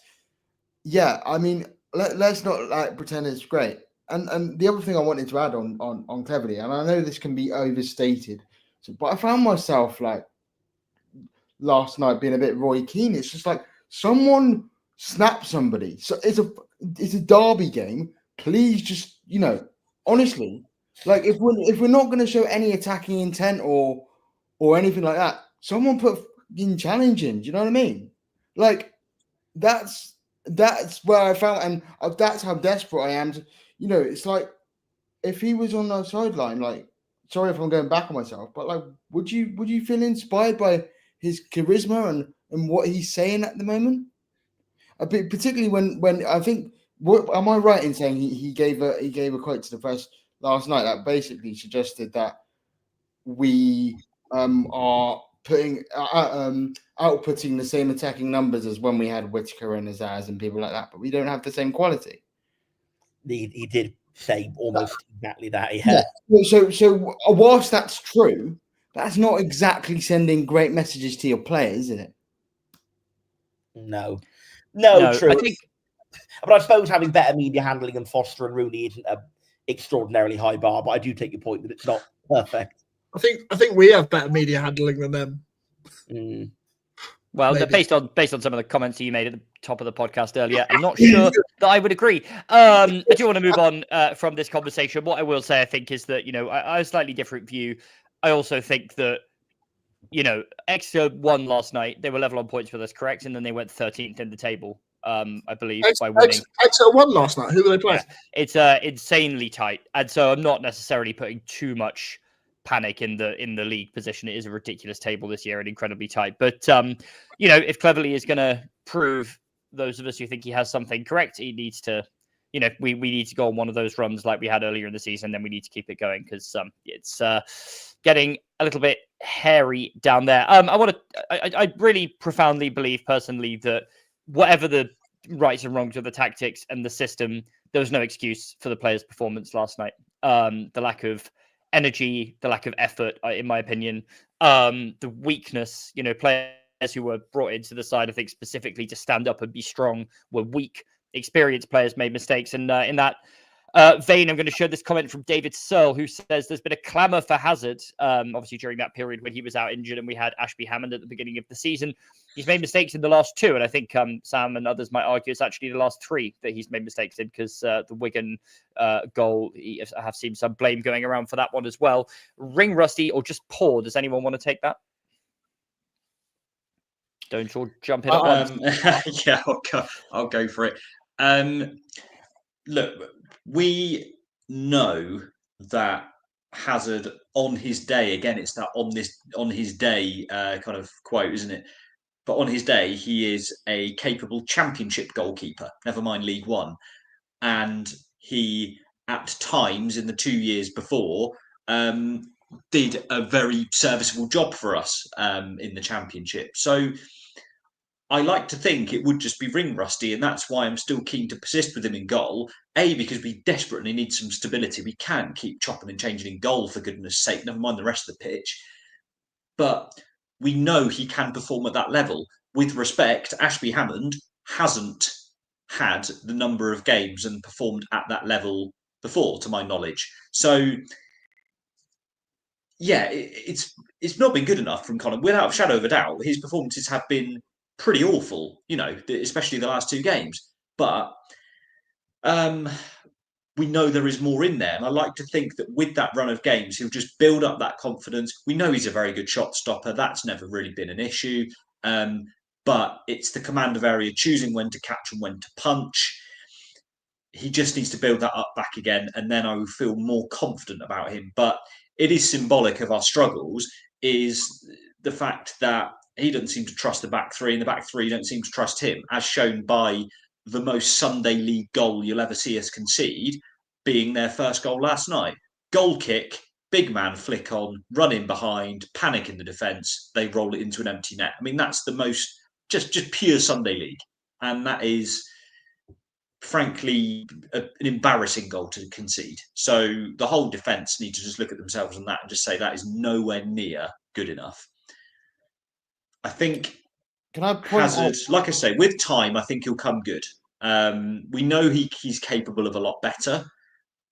yeah, I mean, let's not pretend it's great. And the other thing I wanted to add on Cleverly, and I know this can be overstated, but I found myself last night being a bit Roy Keane. It's just someone snap somebody. So it's a derby game. Please just, honestly, if we're not going to show any attacking intent or anything like that, someone put in challenging. Do you know what I mean? That's where I felt, and that's how desperate I am. It's if he was on the sideline, sorry if I'm going back on myself, but would you feel inspired by his charisma and what he's saying at the moment? A bit, particularly when I think, am I right in saying he gave a quote to the press last night that basically suggested that we are outputting the same attacking numbers as when we had Whittaker and Azaz and people like that, but we don't have the same quality. He did say almost exactly that. Yeah. So whilst that's true, that's not exactly sending great messages to your players, isn't it? No, true. But I suppose having better media handling than Foster and Rooney isn't an extraordinarily high bar. But I do take your point that it's not perfect. I think we have better media handling than them. Well, based on some of the comments you made at the top of the podcast earlier, I'm not sure that I would agree. I do want to move on from this conversation. What I will say, I think, is that I have a slightly different view. I also think that Exeter won last night. They were level on points with us, correct? And then they went 13th in the table, I believe, by winning. Exeter won last night. Who were they playing? Yeah, it's insanely tight, and so I'm not necessarily putting too much panic in the league position. It is a ridiculous table this year and incredibly tight. But if Cleverly is going to prove those of us who think he has something correct, he needs to. We need to go on one of those runs like we had earlier in the season. Then we need to keep it going because it's getting a little bit hairy down there. I really profoundly believe personally that whatever the rights and wrongs of the tactics and the system, there was no excuse for the players' performance last night. The lack of energy, the lack of effort, in my opinion, the weakness, players who were brought into the side, I think specifically to stand up and be strong, were weak. Experienced players made mistakes. And in that vein, I'm going to show this comment from David Searle, who says there's been a clamour for Hazard, obviously during that period when he was out injured and we had Ashby Hammond at the beginning of the season. He's made mistakes in the last 2, and I think Sam and others might argue it's actually the last 3 that he's made mistakes in, because the Wigan goal, I have seen some blame going around for that one as well. Ring rusty or just poor? Does anyone want to take that? Don't all jump in at once. Yeah, I'll go for it. Look, we know that Hazard on his day, again, it's that on his day kind of quote, isn't it? But on his day, he is a capable championship goalkeeper, never mind League One. And he, at times in the 2 years before, did a very serviceable job for us in the championship. So I like to think it would just be ring rusty, and that's why I'm still keen to persist with him in goal. Because we desperately need some stability. We can't keep chopping and changing in goal, for goodness sake, never mind the rest of the pitch. But we know he can perform at that level. With respect, Ashby Hammond hasn't had the number of games and performed at that level before, to my knowledge. So, yeah, it's not been good enough from Connor. Without a shadow of a doubt, his performances have been pretty awful, especially the last 2 games. But we know there is more in there. And I like to think that with that run of games, he'll just build up that confidence. We know he's a very good shot stopper. That's never really been an issue. But it's the command of area, choosing when to catch and when to punch. He just needs to build that up back again. And then I will feel more confident about him. But it is symbolic of our struggles, is the fact that he doesn't seem to trust the back three, and the back three don't seem to trust him, as shown by the most Sunday League goal you'll ever see us concede being their first goal last night. Goal kick, big man flick on, run in behind, panic in the defence, they roll it into an empty net. I mean, that's the most, just pure Sunday League. And that is, frankly, an embarrassing goal to concede. So the whole defence need to just look at themselves on that and just say that is nowhere near good enough. I think Can I point Hazard, out? like I say, with time, I think he'll come good. We know he's capable of a lot better.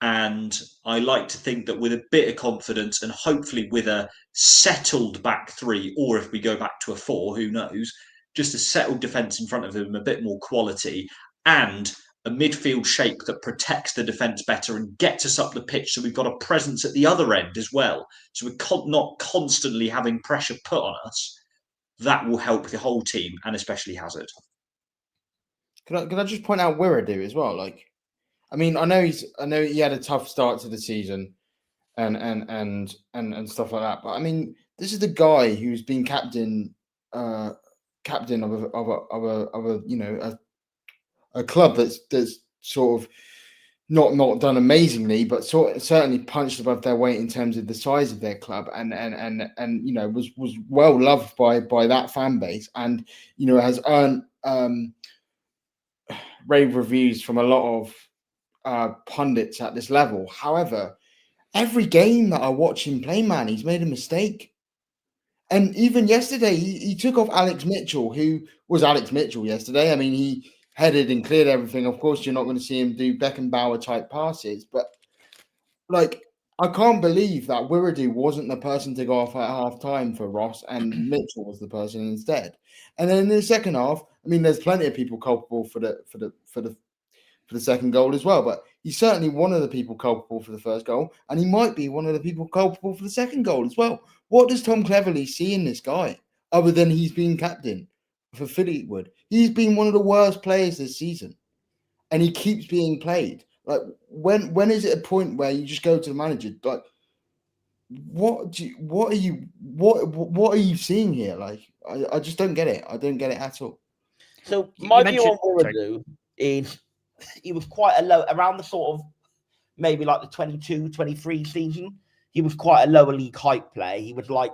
And I like to think that with a bit of confidence and hopefully with a settled back three, or if we go back to a 4, who knows, just a settled defence in front of him, a bit more quality, and a midfield shape that protects the defence better and gets us up the pitch so we've got a presence at the other end as well. So we're not constantly having pressure put on us. That will help the whole team and especially Hazard. Can I just point out Wiradoo as well? Like, I mean, I know he had a tough start to the season, and stuff like that. But I mean, this is the guy who's been captain of a club that's sort of not done amazingly, but certainly punched above their weight in terms of the size of their club, and was well loved by that fan base, and has earned rave reviews from a lot of pundits at this level. However, every game that I watch him play, man, he's made a mistake. And even yesterday, he took off Alex Mitchell, who was Alex Mitchell yesterday. I mean, he headed and cleared everything. Of course, you're not going to see him do Beckenbauer type passes, but like, I can't believe that Wiradoo wasn't the person to go off at half time for Ross, and Mitchell was the person instead. And then in the second half, I mean, there's plenty of people culpable for the second goal as well, but he's certainly one of the people culpable for the first goal, and he might be one of the people culpable for the second goal as well. What does Tom Cleverley see in this guy other than he's been captain for Fleetwood? He's been one of the worst players this season, and he keeps being played. Like, when is it a point where you just go to the manager, like, what are you seeing here? Like, I just don't get it. I don't get it at all. So my view on Wiradoo is he was quite a low, around the sort of maybe like the 22-23 season. He was quite a lower league hype player. He was like,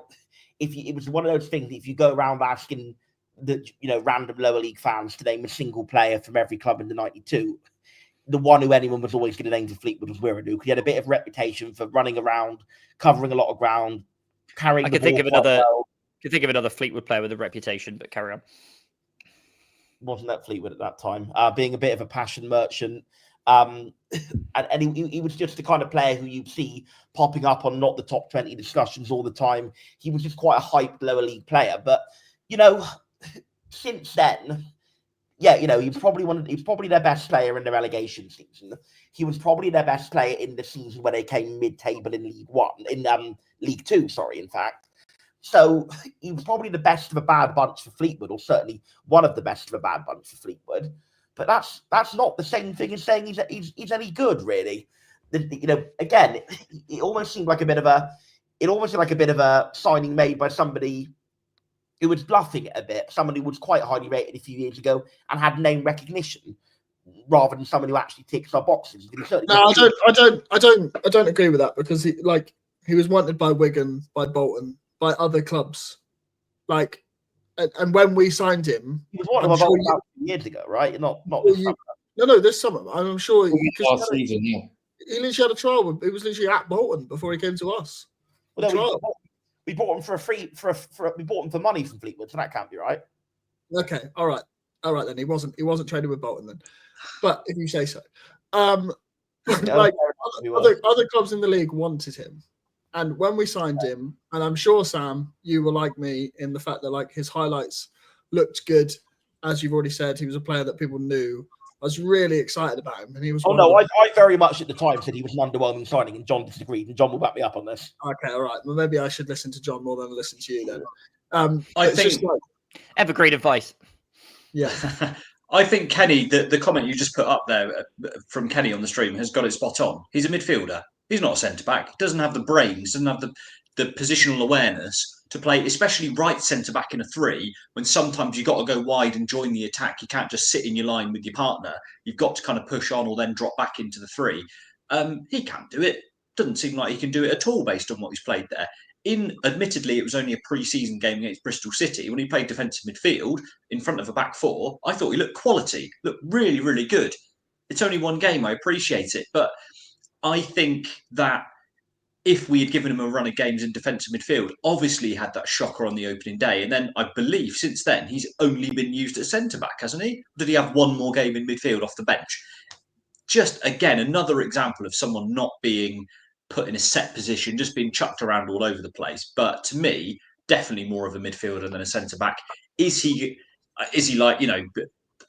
it was one of those things, if you go around asking the random lower league fans to name a single player from every club in the 92, the one who anyone was always going to name to Fleetwood was Wiradoo, because he had a bit of reputation for running around, covering a lot of ground, carrying the ball. Could think of another Fleetwood player with a reputation, but carry on. Wasn't at Fleetwood at that time, being a bit of a passion merchant. And he was just the kind of player who you'd see popping up on not the top 20 discussions all the time. He was just quite a hyped lower league player. But, since then, he's probably their best player in the relegation season. He was probably their best player in the season where they came mid-table in League Two, in fact. So he was probably the best of a bad bunch for Fleetwood, or certainly one of the best of a bad bunch for Fleetwood. But that's not the same thing as saying he's any good, really. Again, it almost seemed like a bit of a signing made by somebody who was bluffing it a bit. Somebody who was quite highly rated a few years ago and had name recognition, rather than someone who actually ticks our boxes. No, I don't agree with that, because he was wanted by Wigan, by Bolton, by other clubs, and when we signed him, he was one of about years ago, right? Not this summer. No, this summer. I'm sure Last season, yeah. He literally had a trial. He was literally at Bolton before he came to us. Well, no, we bought him we bought him for money from Fleetwood, so that can't be right. Okay, all right then. He wasn't trading with Bolton then, but if you say so. Other clubs in the league wanted him. And when we signed him, and I'm sure, Sam, you were like me in the fact that his highlights looked good. As you've already said, he was a player that people knew. I was really excited about him, and he was. Oh no, I very much at the time said he was an underwhelming signing, and John disagreed, and John will back me up on this. Okay, all right. Well, maybe I should listen to John more than listen to you then. I think evergreen advice. Yeah. I think Kenny, the comment you just put up there from Kenny on the stream has got it spot on. He's a midfielder. He's not a centre-back. He doesn't have the brains, doesn't have the positional awareness to play, especially right centre-back in a 3, when sometimes you've got to go wide and join the attack. You can't just sit in your line with your partner. You've got to kind of push on or then drop back into the 3. He can't do it. Doesn't seem like he can do it at all based on what he's played there. Admittedly, it was only a pre-season game against Bristol City. When he played defensive midfield in front of a back 4, I thought he looked quality, looked really, really good. It's only one game, I appreciate it. But I think that if we had given him a run of games in defensive midfield, obviously he had that shocker on the opening day. And then I believe since then, he's only been used at centre-back, hasn't he? Did he have one more game in midfield off the bench? Just, again, another example of someone not being put in a set position, just being chucked around all over the place. But to me, definitely more of a midfielder than a centre-back. Is he like,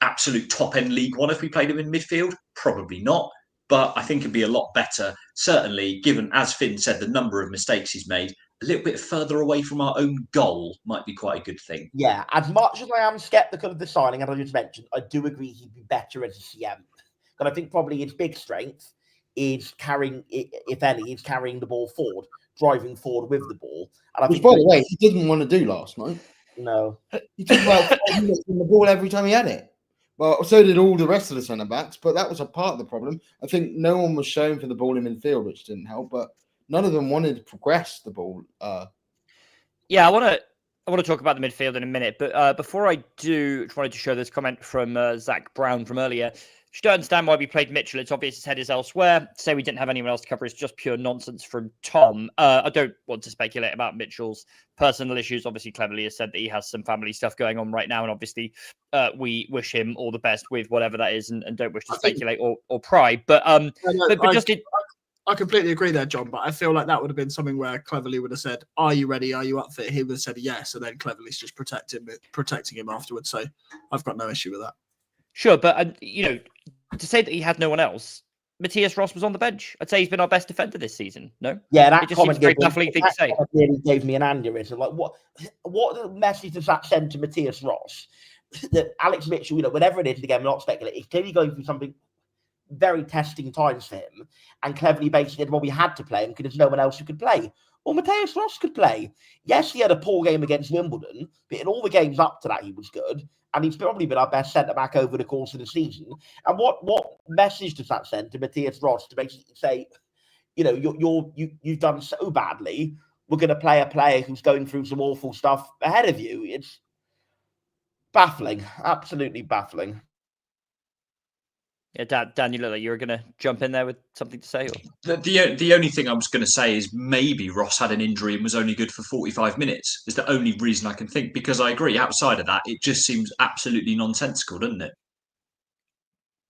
absolute top-end League One if we played him in midfield? Probably not. But I think it'd be a lot better, certainly, given, as Finn said, the number of mistakes he's made. A little bit further away from our own goal might be quite a good thing. Yeah, as much as I am sceptical of the signing, as I just mentioned, I do agree he'd be better as a CM. But I think probably his big strength is carrying, if any, is carrying the ball forward, driving forward with the ball. And I Which, by the way, he didn't want to do last night. No. He took about 5 minutes from the ball every time he had it. Well, so did all the rest of the centre-backs, but that was a part of the problem. I think no one was shown for the ball in midfield, which didn't help, but none of them wanted to progress the ball. Yeah, I want to talk about the midfield in a minute, but before I do, I wanted to show this comment from Zach Brown from earlier. Just don't understand why we played Mitchell. It's obvious his head is elsewhere. Say we didn't have anyone else to cover is just pure nonsense from Tom. I don't want to speculate about Mitchell's personal issues. Obviously, Cleverly has said that he has some family stuff going on right now, and obviously we wish him all the best with whatever that is, and don't wish to speculate or pry. But I completely agree there, John, but I feel like that would have been something where Cleverly would have said, "Are you ready? Are you up for it?" He would have said yes, and then Cleverly's just protecting him afterwards. So I've got no issue with that. Sure, but to say that he had no one else, Matthias Ross was on the bench. I'd say he's been our best defender this season. No, yeah, that it just seems a very baffling thing to say. Really gave me an aneurysm. Like, what message does that send to Matthias Ross? That Alex Mitchell, whatever it is, again, we're not speculating, he's clearly going through something very testing times for him, and Cleverly basically said, "Well, we had to play him because there's no one else who could play." Well, Matthias Ross could play. Yes, he had a poor game against Wimbledon, but in all the games up to that, he was good. And he's probably been our best centre-back over the course of the season. And what message does that send to Matthias Ross to basically say, you've done so badly, we're going to play a player who's going through some awful stuff ahead of you? It's baffling, absolutely baffling. Yeah, Dan, you look like you were going to jump in there with something to say. Or? The only thing I was going to say is maybe Ross had an injury and was only good for 45 minutes. Is the only reason I can think, because I agree. Outside of that, it just seems absolutely nonsensical, doesn't it?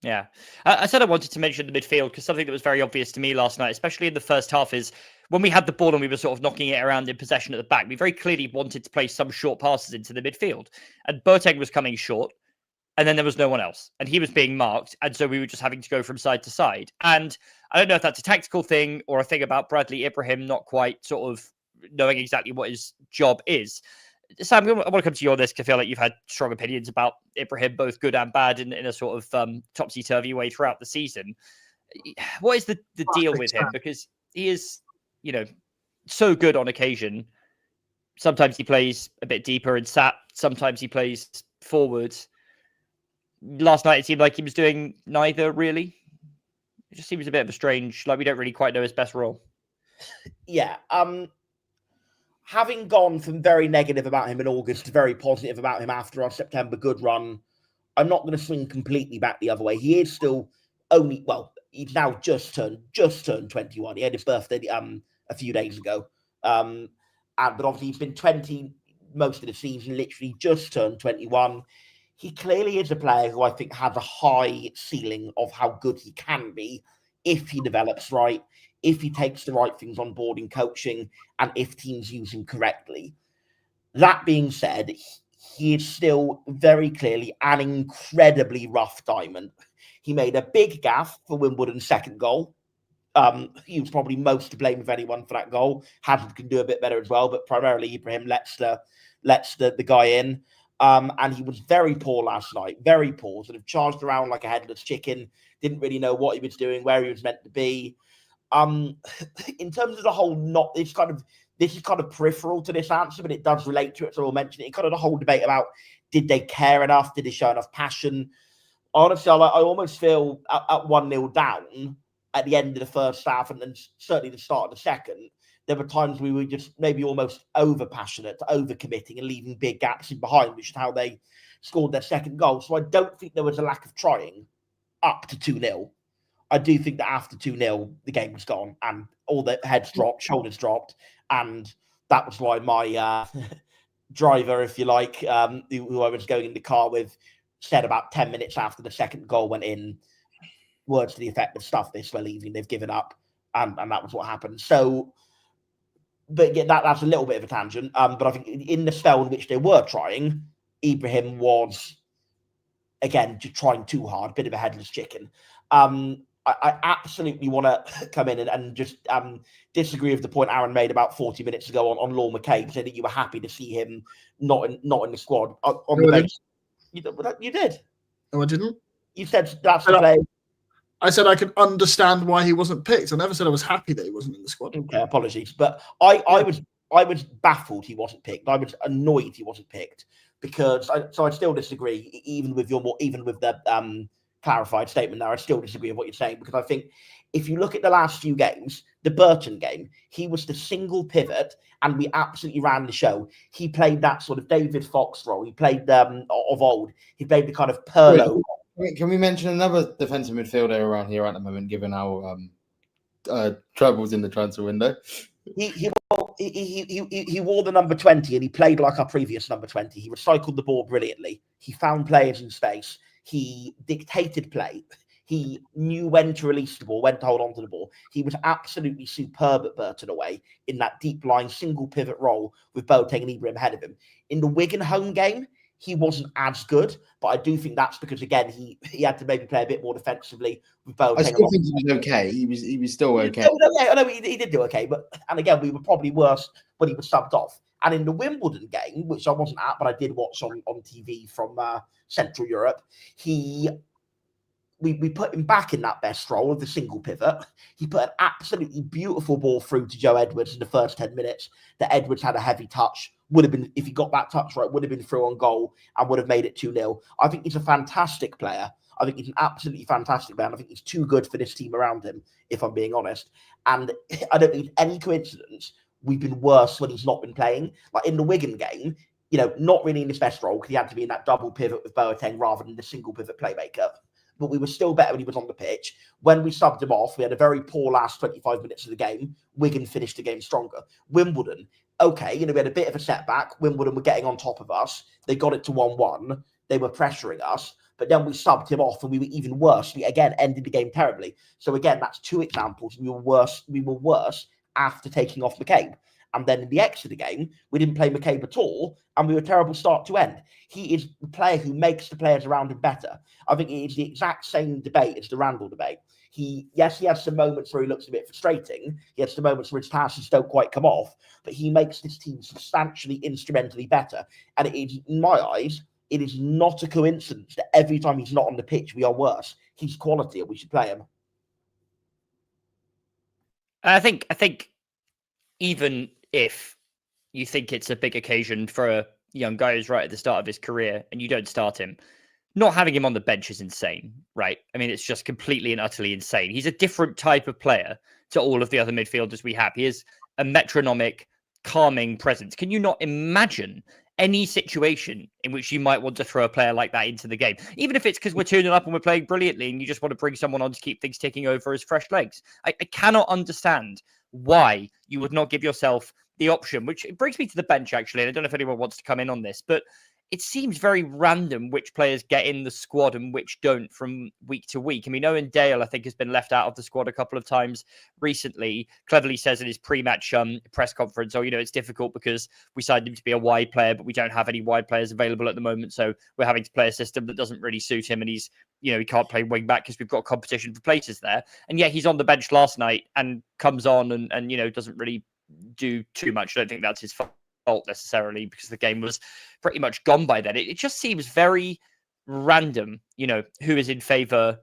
Yeah. I said I wanted to mention the midfield because something that was very obvious to me last night, especially in the first half, is when we had the ball and we were sort of knocking it around in possession at the back, we very clearly wanted to play some short passes into the midfield. And Boateng was coming short. And then there was no one else, and he was being marked, and so we were just having to go from side to side. And I don't know if that's a tactical thing or a thing about Bradley Ibrahim not quite sort of knowing exactly what his job is. Sam, I want to come to you on this because I feel like you've had strong opinions about Ibrahim, both good and bad, in a sort of topsy-turvy way throughout the season. What is the deal with him? Because he is, so good on occasion. Sometimes he plays a bit deeper and sat. Sometimes he plays forward. Last night, it seemed like he was doing neither, really. It just seems a bit of a strange, like we don't really quite know his best role. Yeah. Having gone from very negative about him in August to very positive about him after our September good run, I'm not going to swing completely back the other way. He is still he's now just turned 21. He had his birthday a few days ago. But obviously he's been 20 most of the season, literally just turned 21. He clearly is a player who I think has a high ceiling of how good he can be if he develops right, if he takes the right things on board in coaching, and if teams use him correctly. That being said, he is still very clearly an incredibly rough diamond. He made a big gaffe for Wimbledon's second goal. He was probably most to blame of anyone for that goal. Hazard can do a bit better as well, but primarily Ibrahim lets the guy in. And he was very poor last night, very poor, sort of charged around like a headless chicken, didn't really know what he was doing, where he was meant to be. In terms of the whole, this is kind of peripheral to this answer, but it does relate to it. So I'll mention it. Kind of the whole debate about did they care enough? Did they show enough passion? Honestly, I almost feel at 1-0 down at the end of the first half, and then certainly the start of the second, there were times we were just maybe almost over passionate, over committing, and leaving big gaps in behind, which is how they scored their second goal. So I don't think there was a lack of trying up to 2-0. I do think that after 2-0, the game was gone, and all the heads dropped, shoulders dropped, and that was why my driver, if you like, who I was going in the car with, said about 10 minutes after the second goal went in, words to the effect of stuff this, we're leaving, they've given up, and that was what happened. So, but yeah, that's a little bit of a tangent, but I think in the spell in which they were trying, Ibrahim was, again, just trying too hard, bit of a headless chicken. I absolutely want to come in and just disagree with the point Aaron made about 40 minutes ago on Law McCabe, saying that you were happy to see him not in the squad. On the bench. You did. No, I didn't. You said that's the play. I said I can understand why he wasn't picked. I never said I was happy that he wasn't in the squad. Okay, apologies. But I was baffled he wasn't picked. I was annoyed he wasn't picked because I still disagree, even with the clarified statement there. I still disagree with what you're saying, because I think if you look at the last few games, the Burton game, he was the single pivot and we absolutely ran the show. He played that sort of David Fox role. He played of old. He played the kind of Perlo. Can we mention another defensive midfielder around here at the moment, given our troubles in the transfer window? He wore the number 20 and he played like our previous number 20. He recycled the ball brilliantly. He found players in space. He dictated play. He knew when to release the ball, when to hold on to the ball. He was absolutely superb at Burton away in that deep line single pivot role with Boateng and Ibrahim ahead of him. In the Wigan home game, he wasn't as good, but I do think that's because, again, he had to maybe play a bit more defensively with Boateng. I still think he was okay. He was still okay. I know he did do okay, and again, we were probably worse when he was subbed off. And in the Wimbledon game, which I wasn't at, but I did watch on TV from Central Europe, we put him back in that best role of the single pivot. He put an absolutely beautiful ball through to Joe Edwards in the first 10 minutes that Edwards had a heavy touch. Would have been, if he got that touch right, would have been through on goal and would have made it 2-0. I think he's a fantastic player. I think he's an absolutely fantastic player. I think he's too good for this team around him, if I'm being honest. And I don't think it's any coincidence we've been worse when he's not been playing. Like in the Wigan game, not really in his best role because he had to be in that double pivot with Boateng rather than the single pivot playmaker. But we were still better when he was on the pitch. When we subbed him off, we had a very poor last 25 minutes of the game. Wigan finished the game stronger. Wimbledon, okay, we had a bit of a setback. Wimbledon were getting on top of us. They got it to 1-1. They were pressuring us. But then we subbed him off and we were even worse. We, again, ended the game terribly. So, again, that's two examples. We were worse after taking off McCabe. And then in the Exeter game, we didn't play McCabe at all, and we were a terrible start to end. He is the player who makes the players around him better. I think it is the exact same debate as the Randall debate. He has some moments where he looks a bit frustrating. He has some moments where his passes don't quite come off, but he makes this team substantially, instrumentally better. And it is, in my eyes, it is not a coincidence that every time he's not on the pitch, we are worse. He's quality, and we should play him. I think even if you think it's a big occasion for a young guy who's right at the start of his career and you don't start him, not having him on the bench is insane, right? I mean, it's just completely and utterly insane. He's a different type of player to all of the other midfielders we have. He is a metronomic, calming presence. Can you not imagine any situation in which you might want to throw a player like that into the game? Even if it's because we're tuning up and we're playing brilliantly and you just want to bring someone on to keep things ticking over as fresh legs. I cannot understand why you would not give yourself the option, which it brings me to the bench, actually. And I don't know if anyone wants to come in on this, but it seems very random which players get in the squad and which don't from week to week. I mean, Owen Dale, I think, has been left out of the squad a couple of times recently. Cleverly says in his pre-match press conference, it's difficult because we signed him to be a wide player, but we don't have any wide players available at the moment. So we're having to play a system that doesn't really suit him. And he can't play wing back because we've got competition for places there. And yet he's on the bench last night and comes on and doesn't really do too much. I don't think that's his fault necessarily because the game was pretty much gone by then. It just seems very random, who is in favour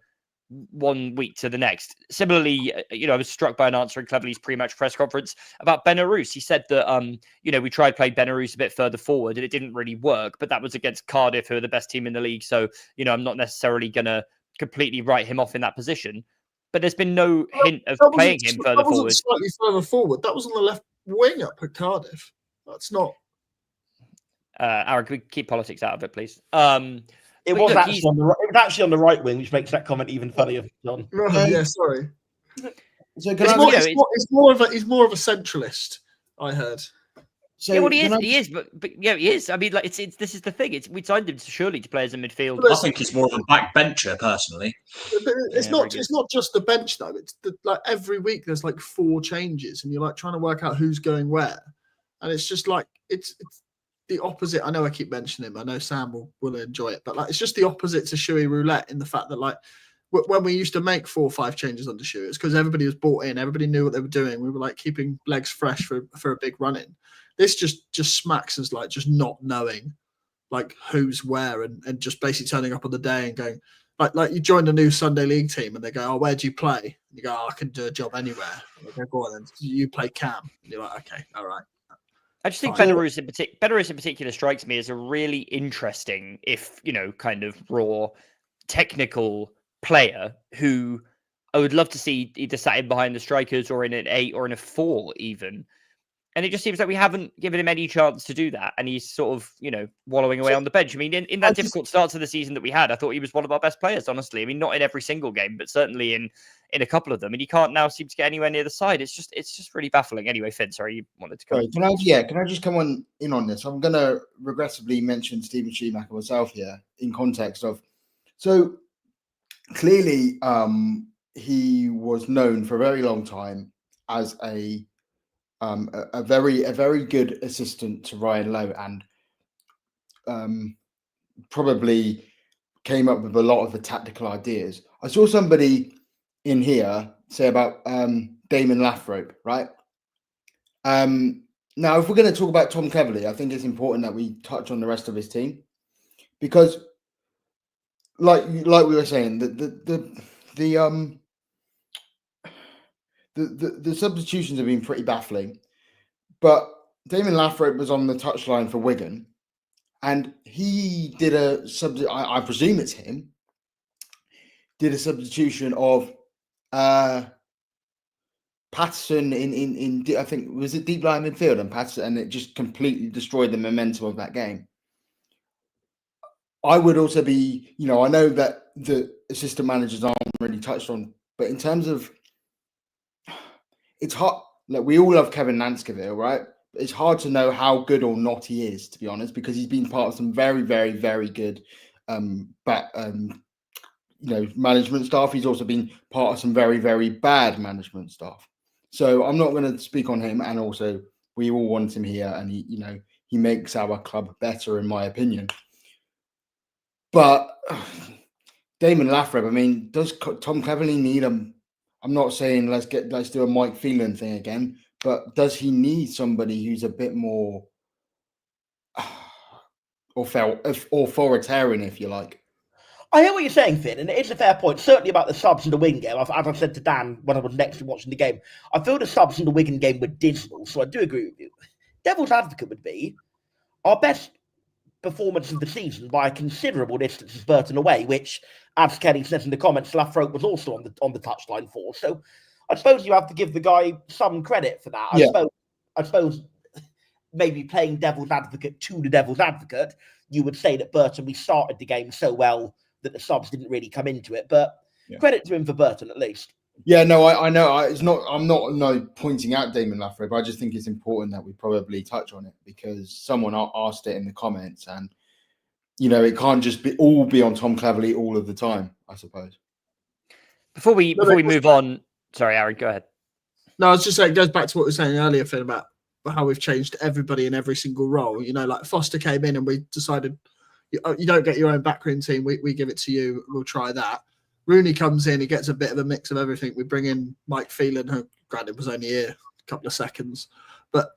one week to the next. Similarly, I was struck by an answer in Cleverley's pre-match press conference about Belarus. He said that, we tried playing Belarus a bit further forward and it didn't really work, but that was against Cardiff, who are the best team in the league. So, I'm not necessarily going to completely write him off in that position. But there's been no hint of playing him further forward. Slightly further forward. That was on the left wing up at Cardiff. That's not. Aaron, can we keep politics out of it, please? It was actually on the right wing, which makes that comment even funnier, John. Yeah, sorry. So it's more of a centralist, I heard. So yeah, well, he is, but he is. I mean, like, this is the thing. We signed him surely to play as a midfield. I think he's more of a backbencher, personally. It's not just the bench though. It's like every week there's like 4 changes, and you're like trying to work out who's going where, and it's just like it's the opposite. I know I keep mentioning him. I know Sam will enjoy it, but like it's just the opposite to Shuey Roulette in the fact that like when we used to make 4 or 5 changes under Shuey, it's because everybody was bought in, everybody knew what they were doing. We were like keeping legs fresh for a big run in. This just smacks us like just not knowing like who's where and just basically turning up on the day and going like you joined a new Sunday League team and they go, oh, where do you play? And you go, oh, I can do a job anywhere. And they go, go on then. You play Cam. And you're like, okay, all right. I just think Belarus in particular strikes me as a really interesting, if kind of raw, technical player who I would love to see either sat in behind the strikers or in an 8 or in a 4 even. And it just seems like we haven't given him any chance to do that. And he's sort of, wallowing away on the bench. I mean, in that difficult start to the season that we had, I thought he was one of our best players, honestly. I mean, not in every single game, but certainly in a couple of them. And he can't now seem to get anywhere near the side. It's just really baffling. Anyway, Finn, sorry, you wanted to come. Can I just come in on this? I'm going to regressively mention Stephen Schumacher myself here in context of, so clearly he was known for a very long time as a very good assistant to Ryan Lowe, and probably came up with a lot of the tactical ideas. I saw somebody in here say about Damon Lathrop, right? Now, if we're going to talk about Tom Cleverley, I think it's important that we touch on the rest of his team, because, like we were saying, the substitutions have been pretty baffling, but Damon Lathrop was on the touchline for Wigan, and he did I presume it's him, did a substitution of Patterson in I think, was it deep line midfield, and Patterson, and it just completely destroyed the momentum of that game. I would also be, I know that the assistant managers aren't really touched on, but in terms of, it's hard. Like, we all love Kevin Nanskaville, right? But it's hard to know how good or not he is, to be honest, because he's been part of some very, very, very good management staff. He's also been part of some very, very bad management staff. So I'm not going to speak on him. And also, we all want him here, and he makes our club better, in my opinion. But Damon Lathrop, I mean, does Tom Cleverley need him? I'm not saying let's do a Mike Phelan thing again, but does he need somebody who's a bit more authoritarian, if you like? I hear what you're saying, Finn, and it's a fair point, certainly about the subs in the Wigan game. As I said to Dan when I was next to watching the game, I feel the subs in the Wigan game were dismal, so I do agree with you. Devil's advocate would be our best performance of the season by a considerable distance is Burton away, which, as Kenny says in the comments, Lathrop was also on the touchline for. So I suppose you have to give the guy some credit for that. I suppose maybe playing devil's advocate to the devil's advocate, you would say that Burton, we started the game so well that the subs didn't really come into it. But credit to him for Burton, at least. Yeah, no, I know. I'm not pointing out Damon Lathrop. I just think it's important that we probably touch on it, because someone asked it in the comments, and it can't just be on Tom Cleverley all of the time, I suppose. Before we move on, sorry, Aaron, go ahead. No, I was just saying, it goes back to what we were saying earlier, Finn, about how we've changed everybody in every single role. Like Foster came in and we decided you don't get your own backroom team. We give it to you. We'll try that. Rooney comes in, he gets a bit of a mix of everything. We bring in Mike Phelan, who granted was only here a couple of seconds, but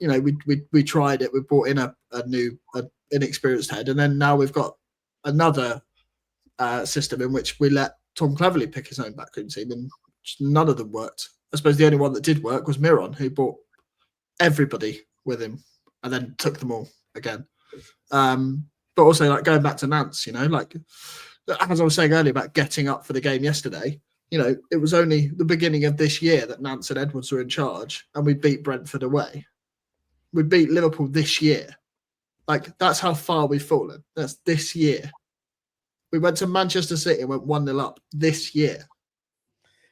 we tried it. We brought in a new inexperienced head, and then now we've got another system in which we let Tom Cleverley pick his own backroom team, and none of them worked. I suppose the only one that did work was Miron, who brought everybody with him and then took them all again. But also, like, going back to Nance, like as I was saying earlier about getting up for the game yesterday, it was only the beginning of this year that Nance and Edwards were in charge, and we beat Brentford away. We beat Liverpool this year. Like, that's how far we've fallen. That's this year. We went to Manchester City and went 1-0 up this year.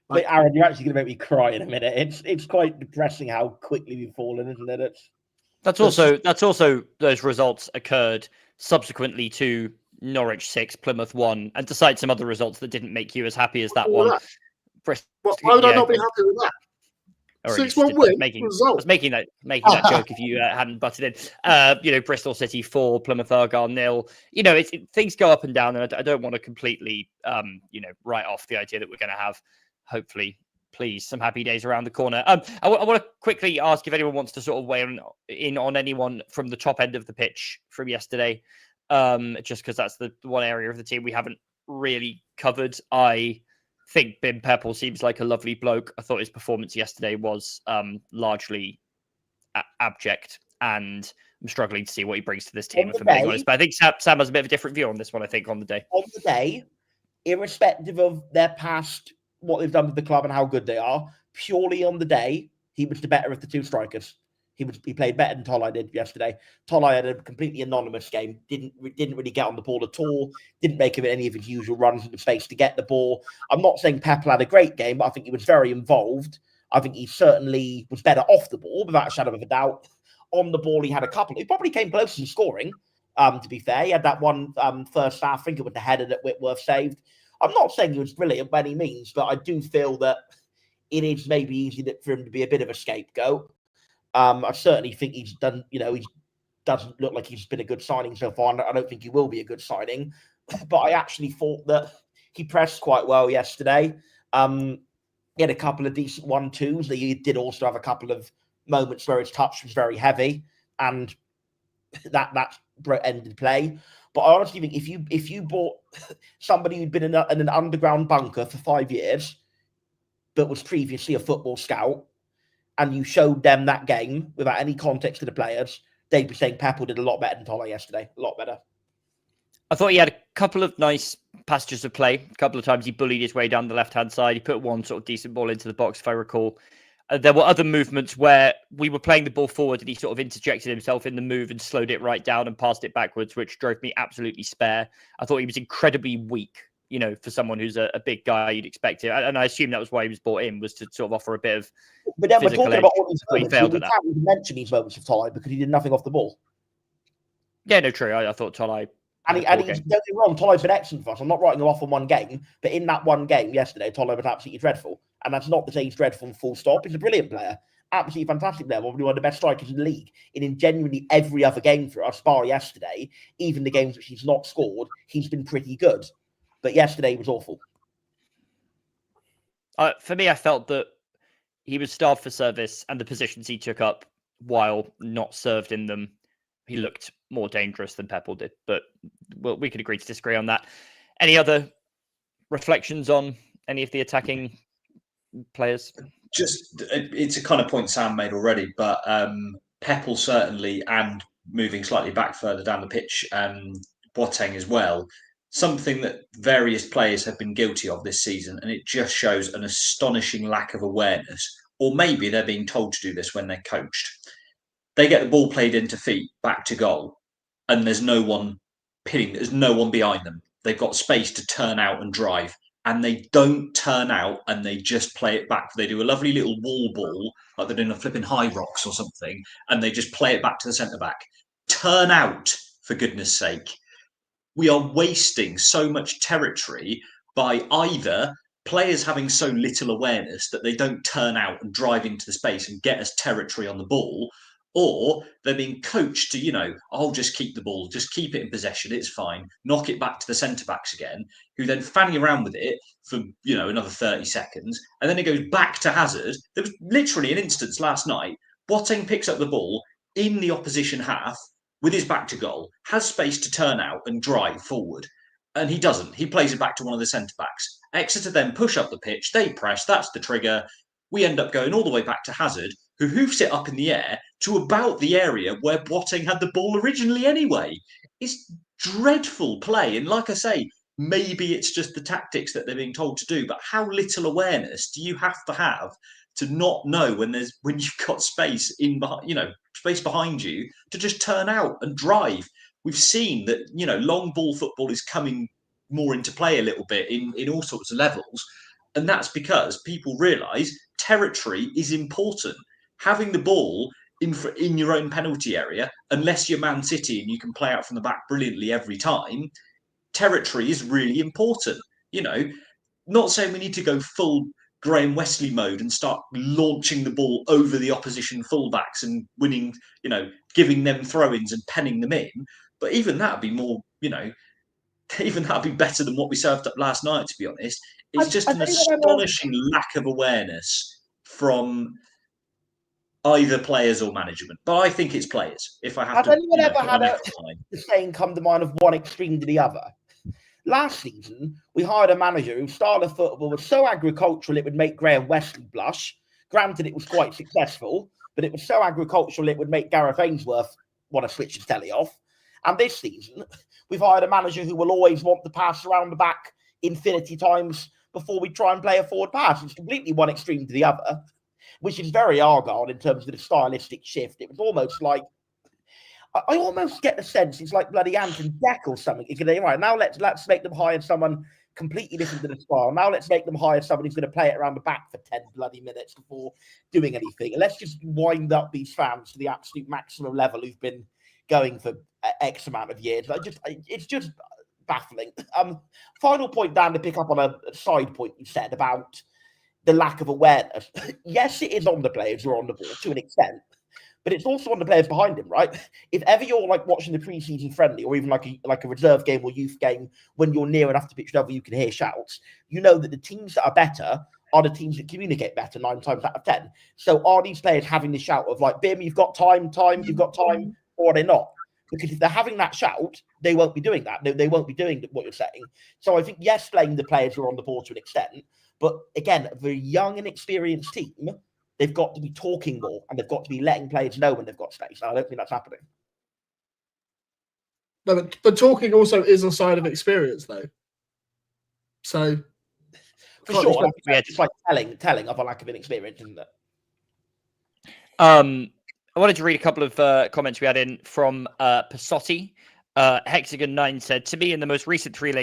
Like, Aaron, you're actually going to make me cry in a minute. It's quite depressing how quickly we've fallen, isn't it? That's also those results occurred subsequently to Norwich 6, Plymouth 1, and despite some other results that didn't make you as happy as that one. Why would I not be happy with that? 6-1 win. I was making that joke if you hadn't butted in. Bristol City 4, Plymouth Argyle 0. Things go up and down, and I don't want to completely, write off the idea that we're going to have, hopefully, please, some happy days around the corner. I want to quickly ask if anyone wants to sort of weigh in on anyone from the top end of the pitch from yesterday, just because that's the one area of the team we haven't really covered. I think Bim Pepple seems like a lovely bloke. I thought his performance yesterday was largely abject, and I'm struggling to see what he brings to this team, if I'm being honest. But I think Sam has a bit of a different view on this one, I think, on the day. On the day, irrespective of their past, what they've done with the club and how good they are, purely on the day, he was the better of the two strikers. He played better than Tolai did yesterday. Tolai had a completely anonymous game. Didn't really get on the ball at all. Didn't make any of his usual runs into space to get the ball. I'm not saying Pepple had a great game, but I think he was very involved. I think he certainly was better off the ball, without a shadow of a doubt. On the ball, he had a couple. He probably came close to scoring, to be fair. He had that one first half, I think it was the header that Whitworth saved. I'm not saying he was brilliant by any means, but I do feel that it is maybe easy for him to be a bit of a scapegoat. I certainly think he's done, he doesn't look like he's been a good signing so far, and I don't think he will be a good signing. But I actually thought that he pressed quite well yesterday. He had a couple of decent 1-2s. He did also have a couple of moments where his touch was very heavy, and that ended play. But I honestly think if you bought somebody who'd been in an underground bunker for 5 years, but was previously a football scout, and you showed them that game without any context to the players, they'd be saying Pepple did a lot better than Tolai yesterday. A lot better. I thought he had a couple of nice passages of play. A couple of times he bullied his way down the left-hand side. He put one sort of decent ball into the box, if I recall. There were other movements where we were playing the ball forward and he sort of interjected himself in the move and slowed it right down and passed it backwards, which drove me absolutely spare. I thought he was incredibly weak, for someone who's a big guy, you'd expect it. And I assume that was why he was brought in, was to sort of offer a bit of But then we're talking about all these moments. We can't even mention these moments of Tolai because he did nothing off the ball. Yeah, no, true. I thought Tolai... And he's, don't get me wrong, Tolai's been excellent for us. I'm not writing him off on one game, but in that one game yesterday, Tolai was absolutely dreadful. And that's not to say he's dreadful full stop. He's a brilliant player. Absolutely fantastic player. Probably one of the best strikers in the league. And in genuinely every other game for us, bar yesterday, even the games which he's not scored, he's been pretty good. But yesterday was awful. For me, I felt that he was starved for service, and the positions he took up, while not served in them, he looked more dangerous than Pepple did. But we could agree to disagree on that. Any other reflections on any of the attacking players? Just, it's a kind of point Sam made already, but Pepple certainly, and moving slightly back further down the pitch, Boateng as well. Something that various players have been guilty of this season, and it just shows an astonishing lack of awareness. Or maybe they're being told to do this when they're coached. They get the ball played into feet, back to goal, and there's no one pinning, there's no one behind them. They've got space to turn out and drive, and they don't turn out, and they just play it back. They do a lovely little wall ball, like they're doing a flipping high rocks or something, and they just play it back to the centre-back. Turn out, for goodness sake. We are wasting so much territory by either players having so little awareness that they don't turn out and drive into the space and get us territory on the ball, or they're being coached to, I'll just keep the ball, just keep it in possession, it's fine, knock it back to the centre-backs again, who then fanny around with it for, another 30 seconds, and then it goes back to Hazard. There was literally an instance last night, Boateng picks up the ball in the opposition half, with his back to goal, has space to turn out and drive forward. And he doesn't. He plays it back to one of the centre-backs. Exeter then push up the pitch. They press. That's the trigger. We end up going all the way back to Hazard, who hoofs it up in the air to about the area where Boateng had the ball originally anyway. It's dreadful play. And like I say, maybe it's just the tactics that they're being told to do, but how little awareness do you have to not know when you've got space space behind you to just turn out and drive? We've seen that, long ball football is coming more into play a little bit in all sorts of levels. And that's because people realise territory is important. Having the ball in your own penalty area, unless you're Man City and you can play out from the back brilliantly every time, territory is really important. Not saying we need to go full Graham Wesley mode and start launching the ball over the opposition fullbacks and winning, giving them throw-ins and penning them in. But even that would be more, even that would be better than what we served up last night, to be honest. It's just an astonishing lack of awareness from either players or management. But I think it's players. If I have to, anyone ever had the saying come to mind of one extreme to the other? Last season, we hired a manager whose style of football was so agricultural it would make Graham Wesley blush. Granted, it was quite successful, but it was so agricultural it would make Gareth Ainsworth want to switch his telly off. And this season, we've hired a manager who will always want to pass around the back infinity times before we try and play a forward pass. It's completely one extreme to the other, which is very Argyle in terms of the stylistic shift. It was almost like, I almost get the sense it's like bloody Anton Deck or something. You can say, right, now let's make them hire someone completely different to the style. Now let's make them hire someone who's going to play it around the back for 10 bloody minutes before doing anything. And let's just wind up these fans to the absolute maximum level who've been going for X amount of years. It's just baffling. Final point, Dan, to pick up on a side point you said about the lack of awareness. Yes, it is on the players who are on the ball to an extent, but it's also on the players behind him, right? If ever you're like watching the pre-season friendly or even like a reserve game or youth game, when you're near enough to pitch level, you can hear shouts. You know that the teams that are better are the teams that communicate better 9 times out of 10. So are these players having the shout of like, Bim, you've got time, you've got time, or are they not? Because if they're having that shout, they won't be doing that. They won't be doing what you're saying. So I think, yes, playing the players who are on the ball to an extent, but again, a very young and experienced team, they've got to be talking more and they've got to be letting players know when they've got space. I don't think that's happening. No, but talking also is a sign of experience, though. So, for sure, it's like telling of a lack of inexperience, isn't it? I wanted to read a couple of comments we had in from Pasotti. Hexagon 9 said, to me, in the most recent 3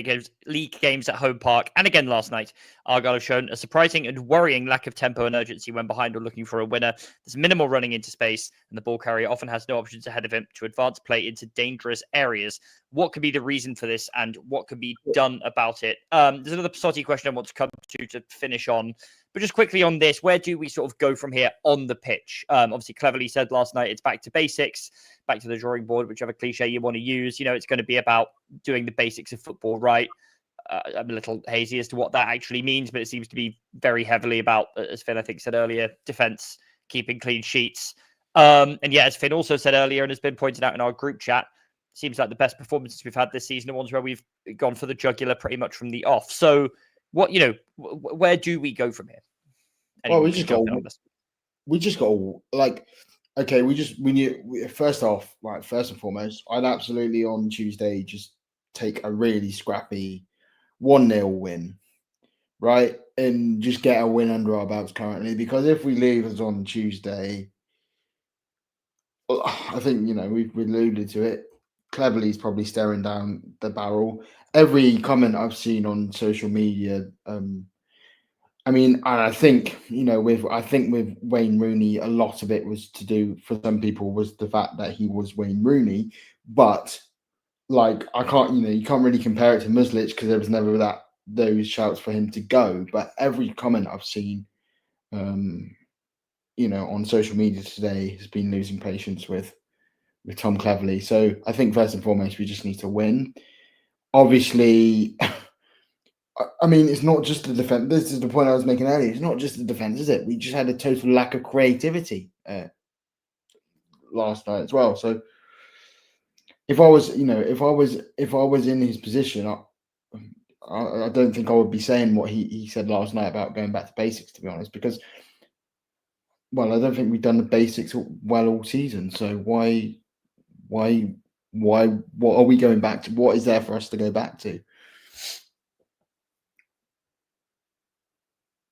league games at home park, and again last night, Argyle have shown a surprising and worrying lack of tempo and urgency when behind or looking for a winner. There's minimal running into space, and the ball carrier often has no options ahead of him to advance play into dangerous areas. What could be the reason for this, and what could be done about it? There's another Pasotti question I want to come to finish on. But just quickly on this, where do we sort of go from here on the pitch? Obviously, cleverly said last night, it's back to basics, back to the drawing board, whichever cliche you want to use. It's going to be about doing the basics of football right. I'm a little hazy as to what that actually means, but it seems to be very heavily about, as Finn, I think, said earlier, defence, keeping clean sheets. And yeah, as Finn also said earlier, and has been pointed out in our group chat, seems like the best performances we've had this season are ones where we've gone for the jugular pretty much from the off. So, where do we go from here? Well, we just got like, okay, we knew first and foremost, I'd absolutely on Tuesday just take a really scrappy 1-0 win, right? And just get a win under our belts currently, because if we leave us on Tuesday, I think, we've alluded to it. Cleverly's probably staring down the barrel. Every comment I've seen on social media, I think, with Wayne Rooney, a lot of it was to do, for some people, was the fact that he was Wayne Rooney. But, like, I can't, you can't really compare it to Muslich because there was never those shouts for him to go. But every comment I've seen, on social media today has been losing patience with Tom Cleverley. So I think first and foremost, we just need to win. Obviously, it's not just the defense. This is the point I was making earlier. It's not just the defense, is it? We just had a total lack of creativity last night as well. So if I was in his position, I don't think I would be saying what he said last night about going back to basics, to be honest, because, well, I don't think we've done the basics well all season. So why, what are we going back to? What is there for us to go back to?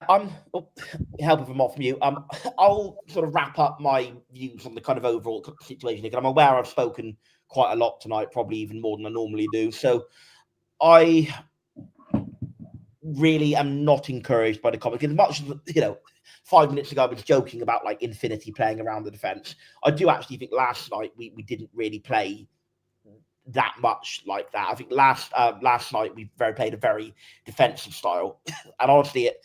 Help if I'm off mute. I'll sort of wrap up my views on the kind of overall situation because I'm aware I've spoken quite a lot tonight, probably even more than I normally do. So I really am not encouraged by the comments. As much as 5 minutes ago I was joking about like Infinity playing around the defense, I do actually think last night we didn't really play that much like that. I think last night we played a very defensive style, and honestly, it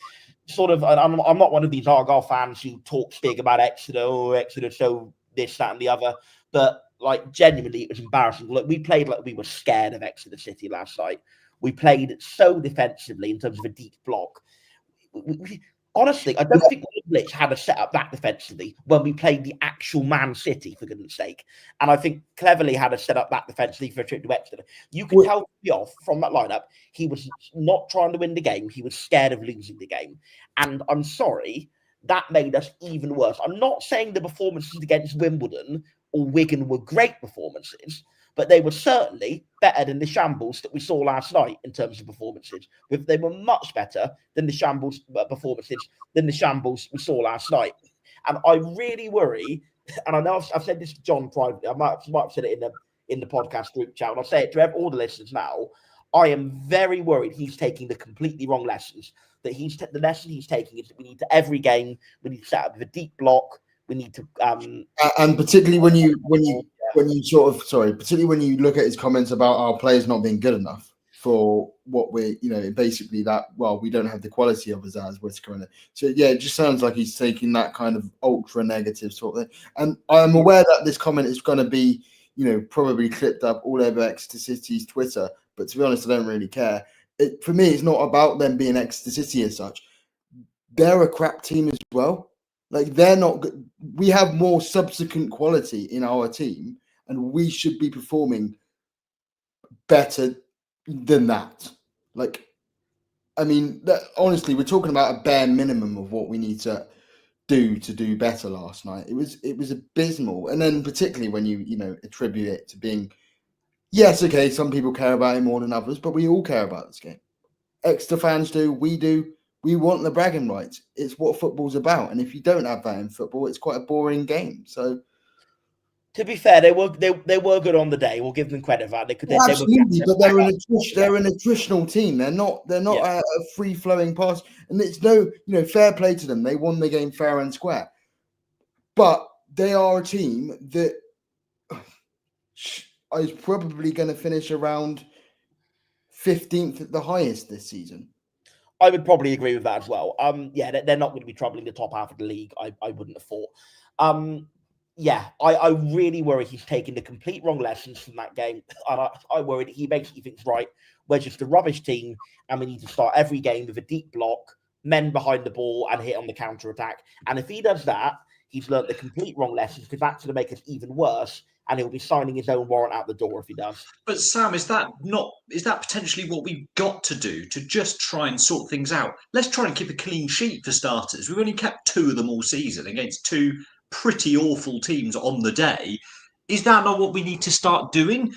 sort of. I'm not one of these Argyle fans who talks big about Exeter. Oh, Exeter, so this, that, and the other. But like genuinely, it was embarrassing. Look, we played like we were scared of Exeter City last night. We played so defensively in terms of a deep block. Honestly, I don't think Blitz had a setup that defensively when we played the actual Man City, for goodness sake. And I think Cleverly had a setup that defensively for a trip to Exeter. You could tell me off from that lineup, he was not trying to win the game. He was scared of losing the game. And I'm sorry, that made us even worse. I'm not saying the performances against Wimbledon or Wigan were great performances, but they were certainly better than the shambles that we saw last night in terms of performances. They were much better than the shambles performances than the shambles we saw last night. And I really worry, and I know I've said this to John privately, I might have said it in the podcast group chat, and I'll say it to all the listeners now. I am very worried he's taking the completely wrong lessons. That the lesson he's taking is that we need to every game, we need to set up with a deep block. We need to and particularly when you particularly when you look at his comments about our players not being good enough for what we're, basically that, well, we don't have the quality of Azaz Whitaker. So yeah, it just sounds like he's taking that kind of ultra negative sort of thing. And I'm aware that this comment is going to be, probably clipped up all over Exeter City's Twitter. But to be honest, I don't really care. For me, it's not about them being Exeter City as such. They're a crap team as well. Like, they're not good. We have more subsequent quality in our team, and we should be performing better than that. Like, I mean, honestly, we're talking about a bare minimum of what we need to do better last night. It was abysmal. And then particularly when you attribute it to being, yes, okay, some people care about it more than others, but we all care about this game. Exeter fans do, we do. We want the bragging rights. It's what football's about. And if you don't have that in football, it's quite a boring game. So, to be fair, they were good on the day. We'll give them credit for that. Absolutely, but they're an attritional team. They're not a free flowing pass, and it's fair play to them. They won the game fair and square, but they are a team that is probably going to finish around 15th at the highest this season. I would probably agree with that as well. They're not going to be troubling the top half of the league. I wouldn't have thought. I really worry he's taking the complete wrong lessons from that game. And I worry that he basically thinks, right, we're just a rubbish team and we need to start every game with a deep block, men behind the ball and hit on the counter-attack. And if he does that, he's learned the complete wrong lessons because that's going to make us even worse. And he'll be signing his own warrant out the door if he does. But Sam, is that potentially what we've got to do to just try and sort things out? Let's try and keep a clean sheet for starters. We've only kept 2 of them all season against 2 pretty awful teams on the day. Is that not what we need to start doing?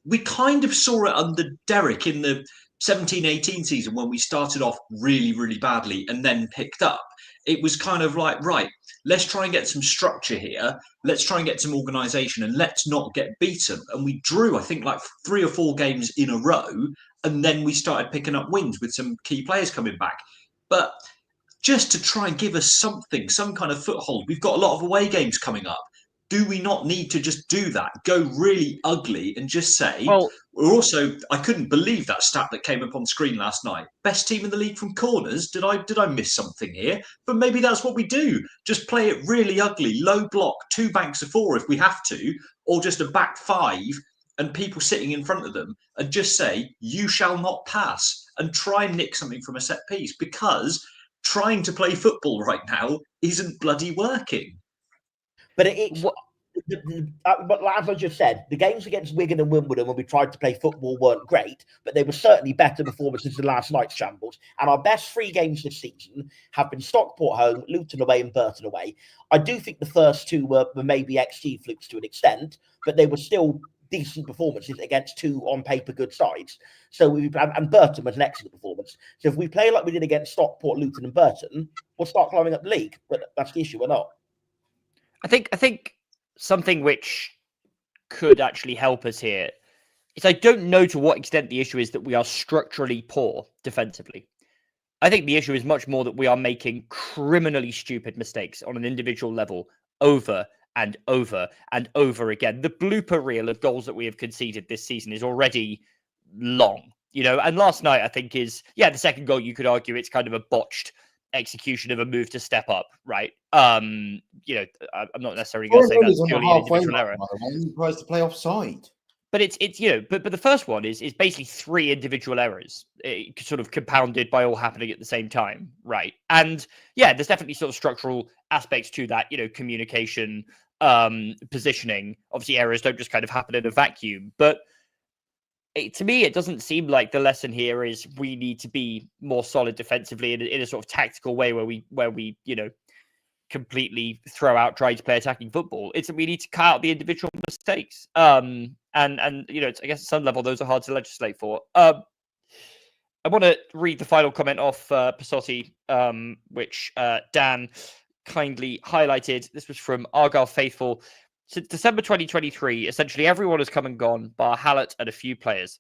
We kind of saw it under Derek in the 17-18 season when we started off really, really badly and then picked up. It was kind of like, right, let's try and get some structure here. Let's try and get some organisation and let's not get beaten. And we drew, I think, like 3 or 4 games in a row. And then we started picking up wins with some key players coming back. But just to try and give us something, some kind of foothold, we've got a lot of away games coming up. Do we not need to just do that? Go really ugly and just say, we're also, I couldn't believe that stat that came up on screen last night. Best team in the league from corners. Did I miss something here? But maybe that's what we do. Just play it really ugly, low block, 2 banks of 4 if we have to, or just a back 5 and people sitting in front of them and just say, you shall not pass, and try and nick something from a set piece, because trying to play football right now isn't bloody working. But it's But as I just said, the games against Wigan and Wimbledon when we tried to play football weren't great, but they were certainly better performances than last night's shambles. And our best 3 games this season have been Stockport home, Luton away, and Burton away. I do think the first 2 were maybe XG flukes to an extent, but they were still decent performances against 2 on paper good sides. So and Burton was an excellent performance. So if we play like we did against Stockport, Luton, and Burton, we'll start climbing up the league. But that's the issue, or not. I think something which could actually help us here is I don't know to what extent the issue is that we are structurally poor defensively. I think the issue is much more that we are making criminally stupid mistakes on an individual level over and over and over again. The blooper reel of goals that we have conceded this season is already long, and last night I think is, the second goal, you could argue it's kind of a botched execution of a move to step up, right? I'm not necessarily going to say that's purely an individual error. He tries to play offside. But it's but the first one is basically 3 individual errors, sort of compounded by all happening at the same time, right? And there's definitely sort of structural aspects to that, communication, positioning. Obviously, errors don't just kind of happen in a vacuum. But to me, it doesn't seem like the lesson here is we need to be more solid defensively in a sort of tactical way where we completely throw out trying to play attacking football. It's that we need to cut out the individual mistakes. And I guess at some level those are hard to legislate for. I want to read the final comment off Pasotti, which Dan kindly highlighted. This was from Argyle Faithful. Since December 2023, essentially everyone has come and gone, bar Hallett and a few players.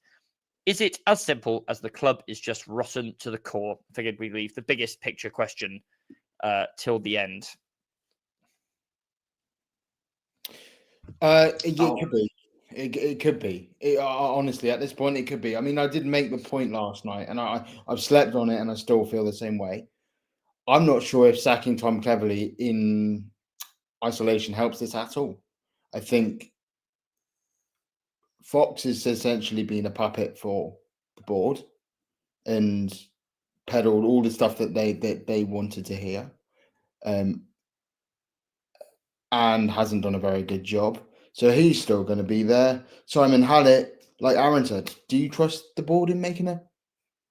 Is it as simple as the club is just rotten to the core? I figured we'd leave the biggest picture question till the end. It could be. It could be. Honestly, at this point, it could be. I mean, I did make the point last night, and I've slept on it, and I still feel the same way. I'm not sure if sacking Tom Cleverley in isolation helps this at all. I think Fox has essentially been a puppet for the board and peddled all the stuff that they wanted to hear, and hasn't done a very good job. So he's still going to be there. Simon Hallett, like Aaron said, do you trust the board in making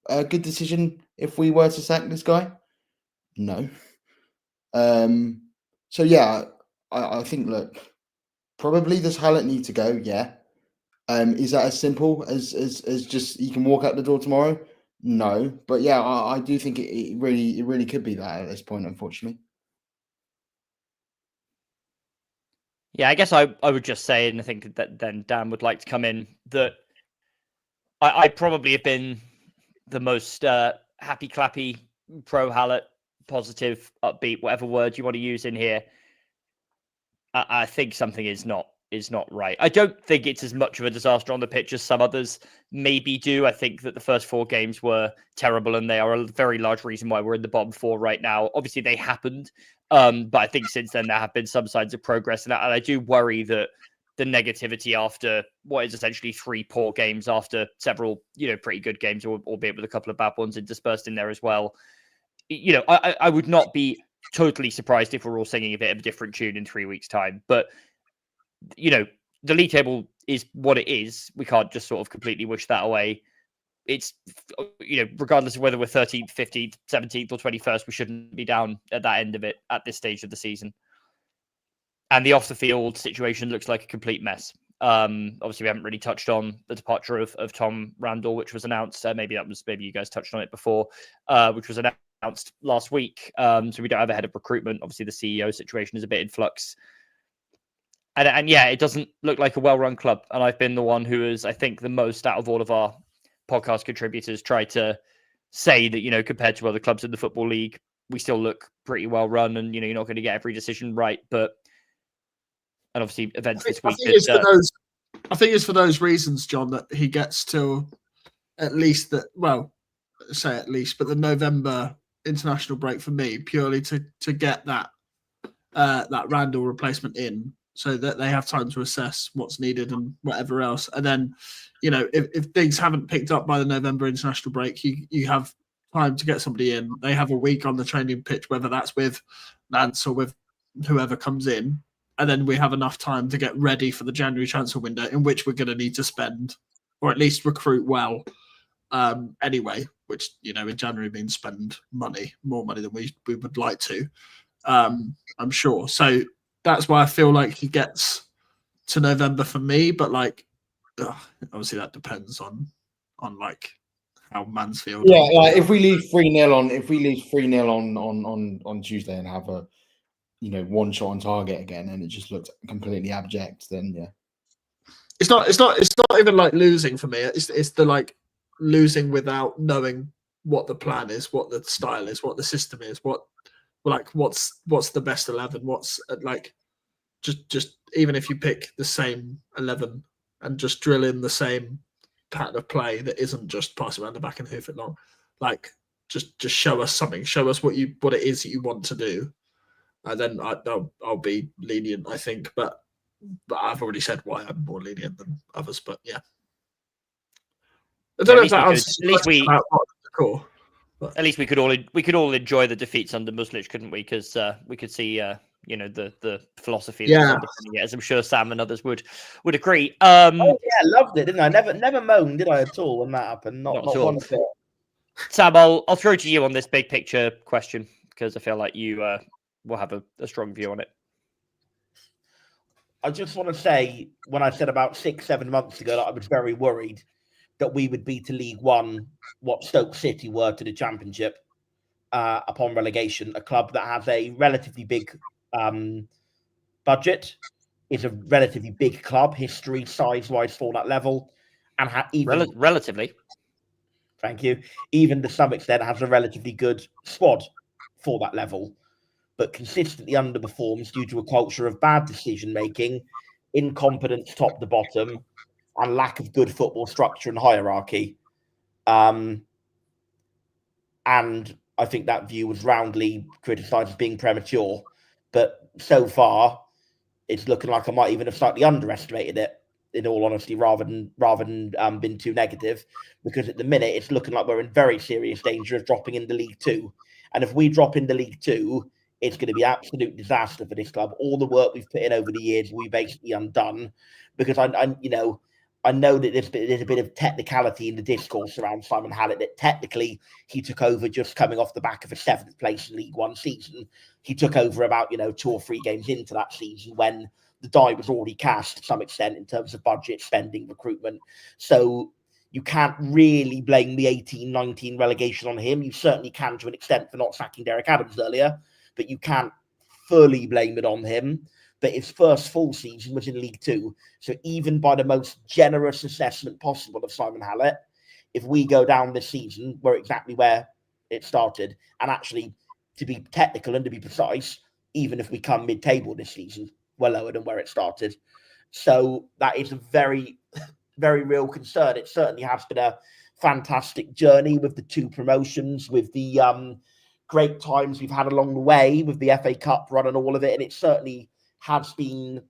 a good decision if we were to sack this guy? No. So yeah, I think, look, probably does Hallett need to go? Yeah. Is that as simple as just he can walk out the door tomorrow? No. But yeah, I do think it really could be that at this point, unfortunately. Yeah, I guess I would just say, and I think that then Dan would like to come in, that I probably have been the most happy clappy, pro Hallett, positive, upbeat, whatever word you want to use in here. I think something is not right. I don't think it's as much of a disaster on the pitch as some others maybe do. I think that the first 4 games were terrible, and they are a very large reason why we're in the bottom 4 right now. Obviously, they happened, but I think since then there have been some signs of progress, and I do worry that the negativity after what is essentially 3 poor games after several, pretty good games, albeit with a couple of bad ones dispersed in there as well. I would not be totally surprised if we're all singing a bit of a different tune in 3 weeks' time. But, the league table is what it is. We can't just sort of completely wish that away. It's, regardless of whether we're 13th, 15th, 17th or 21st, we shouldn't be down at that end of it at this stage of the season. And the off-the-field situation looks like a complete mess. Obviously, we haven't really touched on the departure of Tom Randall, which was announced. Maybe you guys touched on it before, which was announced last week. So we don't have a head of recruitment. Obviously, the CEO situation is a bit in flux. And yeah, it doesn't look like a well-run club. And I've been the one who is, I think, the most out of all of our podcast contributors tried to say that, compared to other clubs in the Football League, we still look pretty well run, and, you're not going to get every decision right. And obviously events this week. I think it's for those reasons, John, that he gets to at least the November international break for me, purely to get that Randall replacement in, so that they have time to assess what's needed and whatever else. And then, if things haven't picked up by the November international break, you have time to get somebody in. They have a week on the training pitch, whether that's with Nance or with whoever comes in. and then we have enough time to get ready for the January transfer window, in which we're going to need to spend, or at least recruit well, anyway. Which, you know, in January means spend money, more money than we would like to. I'm sure. So that's why I feel like he gets to November for me. But like, obviously that depends on like how Mansfield. Yeah, like if we lose 3-0 on Tuesday and have a, you know, one shot on target again, and it just looks completely abject, then yeah. It's not even like losing for me. It's the like losing without knowing what the plan is, what the style is, what the system is, what's the best 11, what's like just even if you pick the same 11 and just drill in the same pattern of play that isn't just pass around the back and hoof it long, like just show us something, show us what it is that you want to do, and then I'll be lenient, I think, but I've already said why I'm more lenient than others. But yeah, I don't know if that answers at least we about the core. At least we could all enjoy the defeats under Muslich, couldn't we? Because we could see you know, the philosophy that's underpinning it, as I'm sure Sam and others would agree. Oh yeah, loved it, didn't I? Never moaned, did I, at all when that happened? Not at all. one bit. Sam, I'll throw to you on this big picture question, because I feel like you will have a strong view on it. I just want to say, when I said about 6-7 months ago that I was very worried that we would be to League One what Stoke City were to the Championship upon relegation, a club that has a relatively big budget, is a relatively big club, history, size-wise for that level, and even relatively. Thank you. Even to some extent has a relatively good squad for that level, but consistently underperforms due to a culture of bad decision-making, incompetence top to bottom, and lack of good football structure and hierarchy. And I think that view was roundly criticised as being premature. But so far, it's looking like I might even have slightly underestimated it, in all honesty, rather than been too negative. Because at the minute, it's looking like we're in very serious danger of dropping into League Two. And if we drop into League Two, it's going to be absolute disaster for this club. All the work we've put in over the years, we basically undone. Because I know that there's a bit of technicality in the discourse around Simon Hallett, that technically he took over just coming off the back of a 7th place in League One season. He took over about 2 or 3 games into that season when the die was already cast to some extent in terms of budget, spending, recruitment. So you can't really blame the 18-19 relegation on him. You certainly can to an extent for not sacking Derek Adams earlier, but you can't fully blame it on him. But his first full season was in League Two. So even by the most generous assessment possible of Simon Hallett, if we go down this season, we're exactly where it started. And actually, to be technical and to be precise, even if we come mid-table this season, we're lower than where it started. So that is a very, very real concern. It certainly has been a fantastic journey with the 2 promotions, with the great times we've had along the way, with the FA Cup run and all of it. And it certainly has been,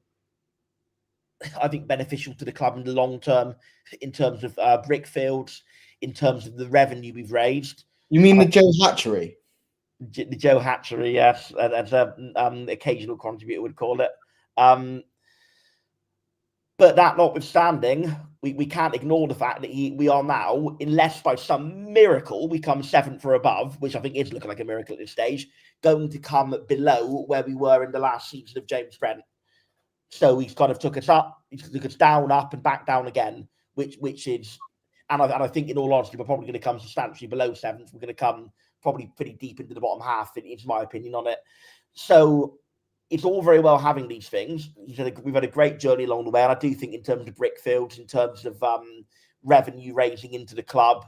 I think, beneficial to the club in the long term in terms of brickfields, in terms of the revenue we've raised. You mean the Joe Hatchery? The Joe Hatchery, yes, as an occasional contributor would call it. But that notwithstanding, we can't ignore the fact that we are now, unless by some miracle we come 7th or above, which I think is looking like a miracle at this stage, going to come below where we were in the last season of James Brent. So he's kind of took us up, he took us down, up, and back down again, which is, and I think in all honesty, we're probably going to come substantially below 7th. We're going to come probably pretty deep into the bottom half, is my opinion on it. So it's all very well having these things. We've had a great journey along the way, and I do think in terms of brickfields, in terms of revenue raising into the club,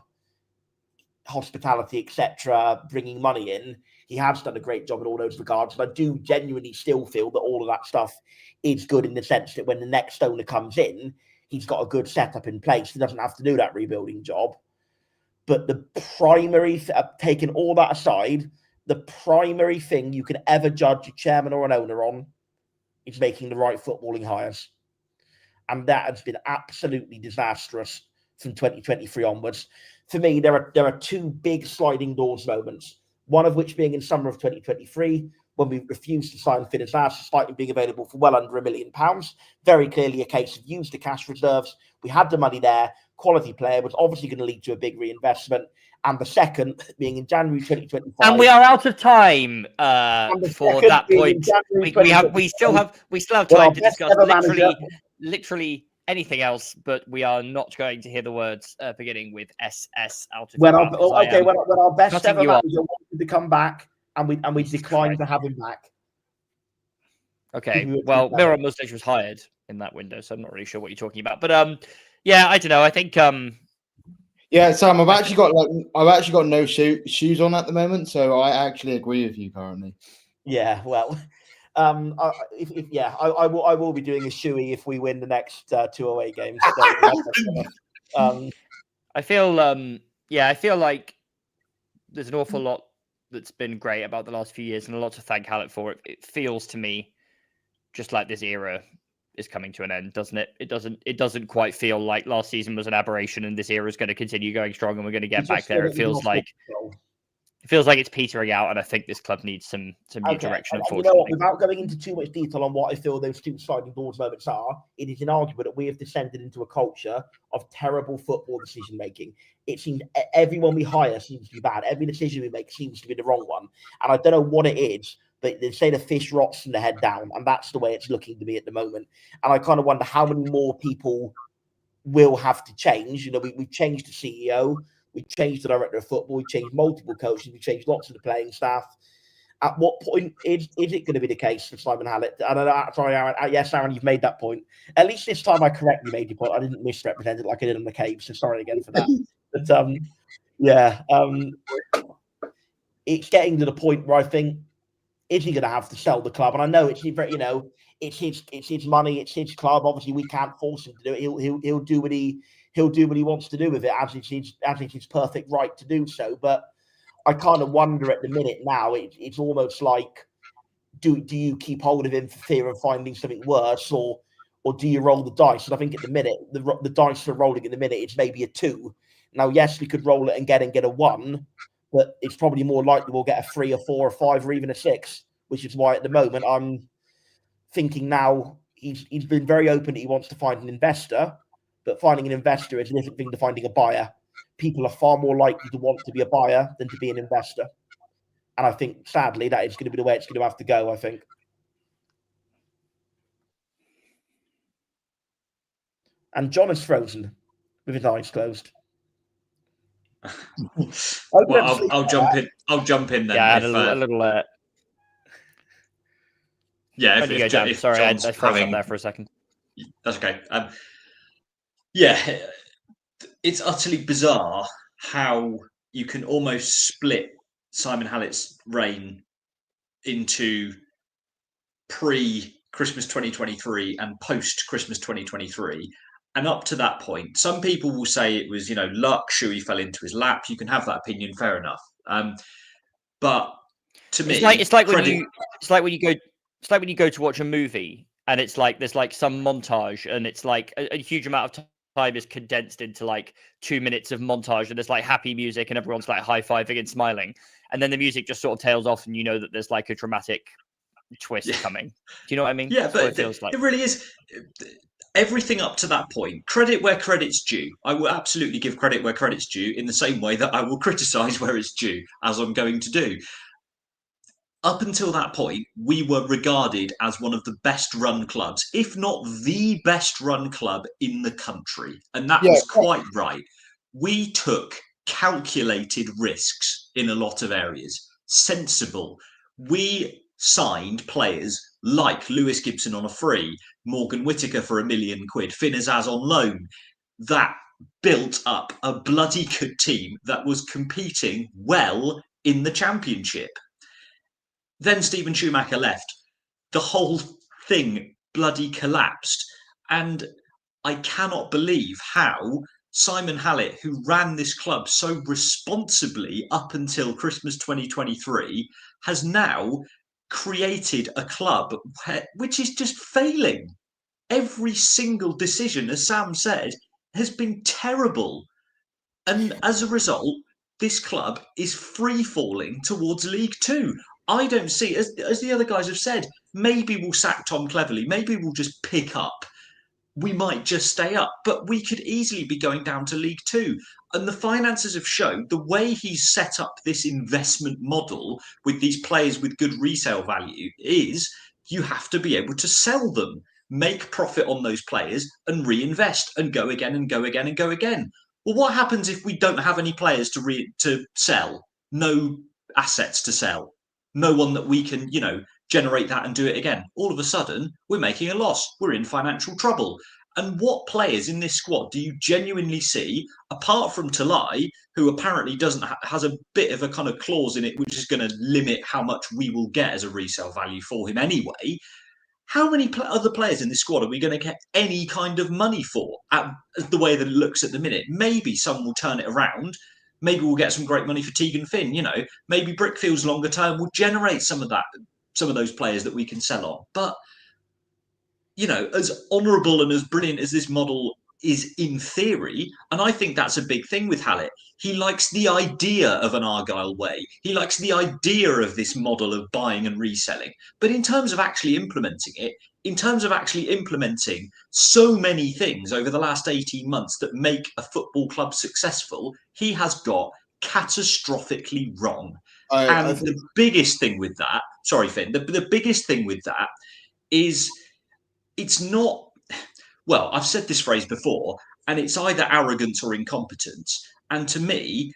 hospitality, etc., bringing money in, he has done a great job in all those regards. And I do genuinely still feel that all of that stuff is good in the sense that when the next owner comes in, he's got a good setup in place. He doesn't have to do that rebuilding job. But the primary, taking all that aside, the primary thing you can ever judge a chairman or an owner on is making the right footballing hires. And that has been absolutely disastrous from 2023 onwards. For me, there are 2 big sliding doors moments, one of which being in summer of 2023, when we refused to sign Finn Azaz, despite him being available for well under £1 million. Very clearly a case of use the cash reserves. We had the money there. Quality player was obviously going to lead to a big reinvestment. And the second being in January 2025. And we are out of time for that point. We still have time to discuss literally anything else, but we are not going to hear the words beginning with SS out of when our best ever manager wanted to come back, and we declined to have him back. Okay, well, Miran Muslic was hired in that window, so I'm not really sure what you're talking about. But yeah, I don't know. I think yeah, Sam, I've actually got no shoes on at the moment, so I actually agree with you currently. Yeah, well, I will be doing a shoey if we win the next 2 away games. I feel like there's an awful lot that's been great about the last few years, and a lot to thank Hallett for. It feels to me just like this era is coming to an end, doesn't it? It doesn't quite feel like last season was an aberration and this era is going to continue going strong and we're going to get back there. It feels like it's petering out, and I think this club needs some new direction. Unfortunately, you know what? Without going into too much detail on what I feel those two sliding doors moments are, it is inarguable that we have descended into a culture of terrible football decision making. It seems everyone we hire seems to be bad. Every decision we make seems to be the wrong one, and I don't know what it is. But they say the fish rots from the head down, and that's the way it's looking to me at the moment. And I kind of wonder how many more people will have to change. You know, we've changed the CEO, we've changed the director of football, we've changed multiple coaches, we've changed lots of the playing staff. At what point is it going to be the case for Simon Hallett? I don't know. Sorry, Aaron. Yes, Aaron, you've made that point. At least this time I correctly made your point. I didn't misrepresent it like I did on the cave. So sorry again for that. But it's getting to the point where I think, is he going to have to sell the club? And I know it's his money, it's his club. Obviously, we can't force him to do it. He'll do what he wants to do with it, as it's his perfect right to do so. But I kind of wonder at the minute now. It's almost like, do you keep hold of him for fear of finding something worse, or do you roll the dice? And I think at the minute the dice are rolling at the minute. It's maybe a 2. Now, yes, we could roll it and get a 1. But it's probably more likely we'll get a 3 or 4 or 5 or even a 6, which is why at the moment I'm thinking now he's been very open that he wants to find an investor, but finding an investor is a different thing to finding a buyer. People are far more likely to want to be a buyer than to be an investor. And I think, sadly, that is going to be the way it's going to have to go, I think. And John is frozen with his eyes closed. Well, I'll jump in. I'll jump in then. Yeah, if, a little. Yeah, if sorry, I froze up there for a second. That's okay. Yeah, it's utterly bizarre how you can almost split Simon Hallett's reign into pre-Christmas 2023 and post-Christmas 2023. And up to that point, some people will say it was, luck. Shuey fell into his lap. You can have that opinion, fair enough. But to me, it's like when you go to watch a movie and it's like there's like some montage and it's like a huge amount of time is condensed into like 2 minutes of montage, and there's like happy music and everyone's like high-fiving and smiling, and then the music just sort of tails off and you know that there's like a dramatic twist coming. Do you know what I mean? Yeah, but it really is. Everything up to that point, credit where credit's due. I will absolutely give credit where credit's due, in the same way that I will criticise where it's due, as I'm going to do. Up until that point, we were regarded as one of the best run clubs, if not the best run club in the country. And that was quite right. We took calculated risks in a lot of areas, sensible. We signed players like Lewis Gibson on a free, Morgan Whittaker for £1 million, Finn Azaz on loan. That built up a bloody good team that was competing well in the Championship. Then Stephen Schumacher left. The whole thing bloody collapsed. And I cannot believe how Simon Hallett, who ran this club so responsibly up until Christmas 2023, has now created a club which is just failing. Every single decision, as Sam said, has been terrible. And as a result, this club is free falling towards League Two. I don't see, as the other guys have said, maybe we'll sack Tom Cleverley. Maybe we'll just pick up. We might just stay up, but we could easily be going down to League Two. And the finances have shown the way he's set up this investment model with these players with good resale value is you have to be able to sell them, make profit on those players and reinvest and go again and go again and go again. Well, what happens if we don't have any players to sell? No assets to sell. No one that we can, generate that and do it again. All of a sudden, we're making a loss. We're in financial trouble. And what players in this squad do you genuinely see, apart from Talai, who apparently has a bit of a kind of clause in it, which is going to limit how much we will get as a resale value for him anyway? How many other players in this squad are we going to get any kind of money for at the way that it looks at the minute? Maybe some will turn it around. Maybe we'll get some great money for Tegan Finn. Maybe Brickfield's longer term will generate some of those players that we can sell on. But, as honourable and as brilliant as this model is in theory, and I think that's a big thing with Hallett, he likes the idea of an Argyle way. He likes the idea of this model of buying and reselling. But in terms of actually implementing it, in terms of actually implementing so many things over the last 18 months that make a football club successful, he has got catastrophically wrong. And the biggest thing with that, sorry, Finn, the biggest thing with that is it's not, well, I've said this phrase before, and it's either arrogance or incompetence. And to me,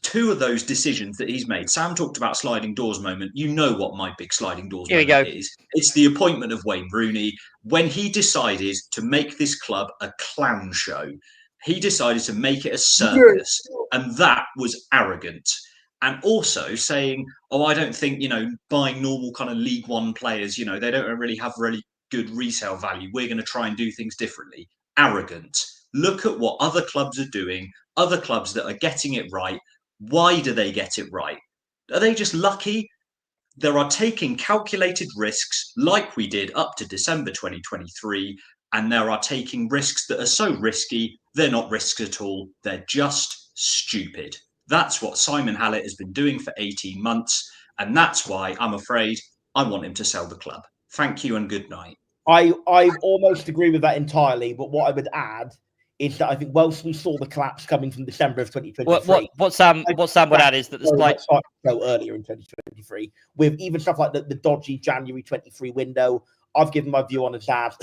two of those decisions that he's made, Sam talked about sliding doors moment. You know what my big sliding doors moment is. It's the appointment of Wayne Rooney. When he decided to make this club a clown show, he decided to make it a circus, and that was arrogant. And also saying, I don't think, buying normal kind of League One players, they don't really have really good resale value. We're going to try and do things differently. Arrogant. Look at what other clubs are doing, other clubs that are getting it right. Why do they get it right? Are they just lucky? They are taking calculated risks like we did up to December 2023, and they are taking risks that are so risky, they're not risks at all. They're just stupid. That's what Simon Hallett has been doing for 18 months, and that's why I'm afraid I want him to sell the club. Thank you and good night. I almost agree with that entirely, but what I would add is that I think whilst we saw the collapse coming from December of 2023, what Sam would add is that the slide started to go earlier in 2023 with even stuff like the dodgy January 23 window. I've given my view on it as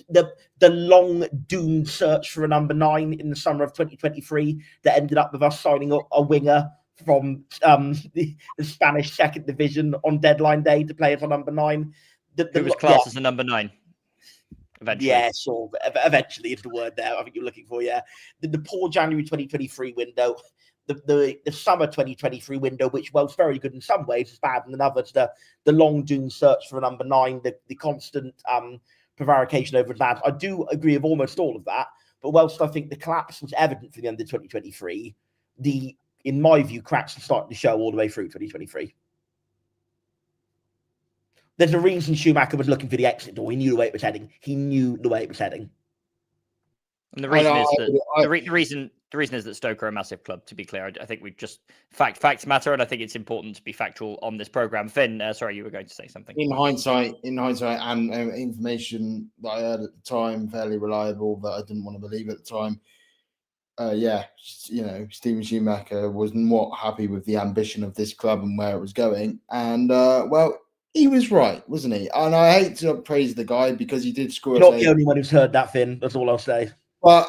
the long doomed search for a number 9 in the summer of 2023 that ended up with us signing up a winger from the Spanish second division on deadline day to play as a number 9. Who was classed as a number 9. Eventually. Yeah, sure. Eventually is the word there I think you're looking for, yeah. The poor January 2023 window, the summer 2023 window, which, well, it's very good in some ways, is bad in others. The long doomed search for a number 9, the constant prevarication over lads. I do agree with almost all of that, but whilst I think the collapse was evident for the end of 2023, in my view, cracks are starting to show all the way through 2023. There's a reason Schumacher was looking for the exit door. He knew the way it was heading. And the reason is that the reason is that Stoke are a massive club. To be clear, I think we just facts matter, and I think it's important to be factual on this program. Finn, sorry, you were going to say something. In hindsight, and information that I heard at the time, fairly reliable, that I didn't want to believe at the time. Steven Schumacher was not happy with the ambition of this club and where it was going, and he was right, wasn't he? And I hate to praise the guy because he did score. You're not the only one who's heard that, Finn. That's all I'll say. But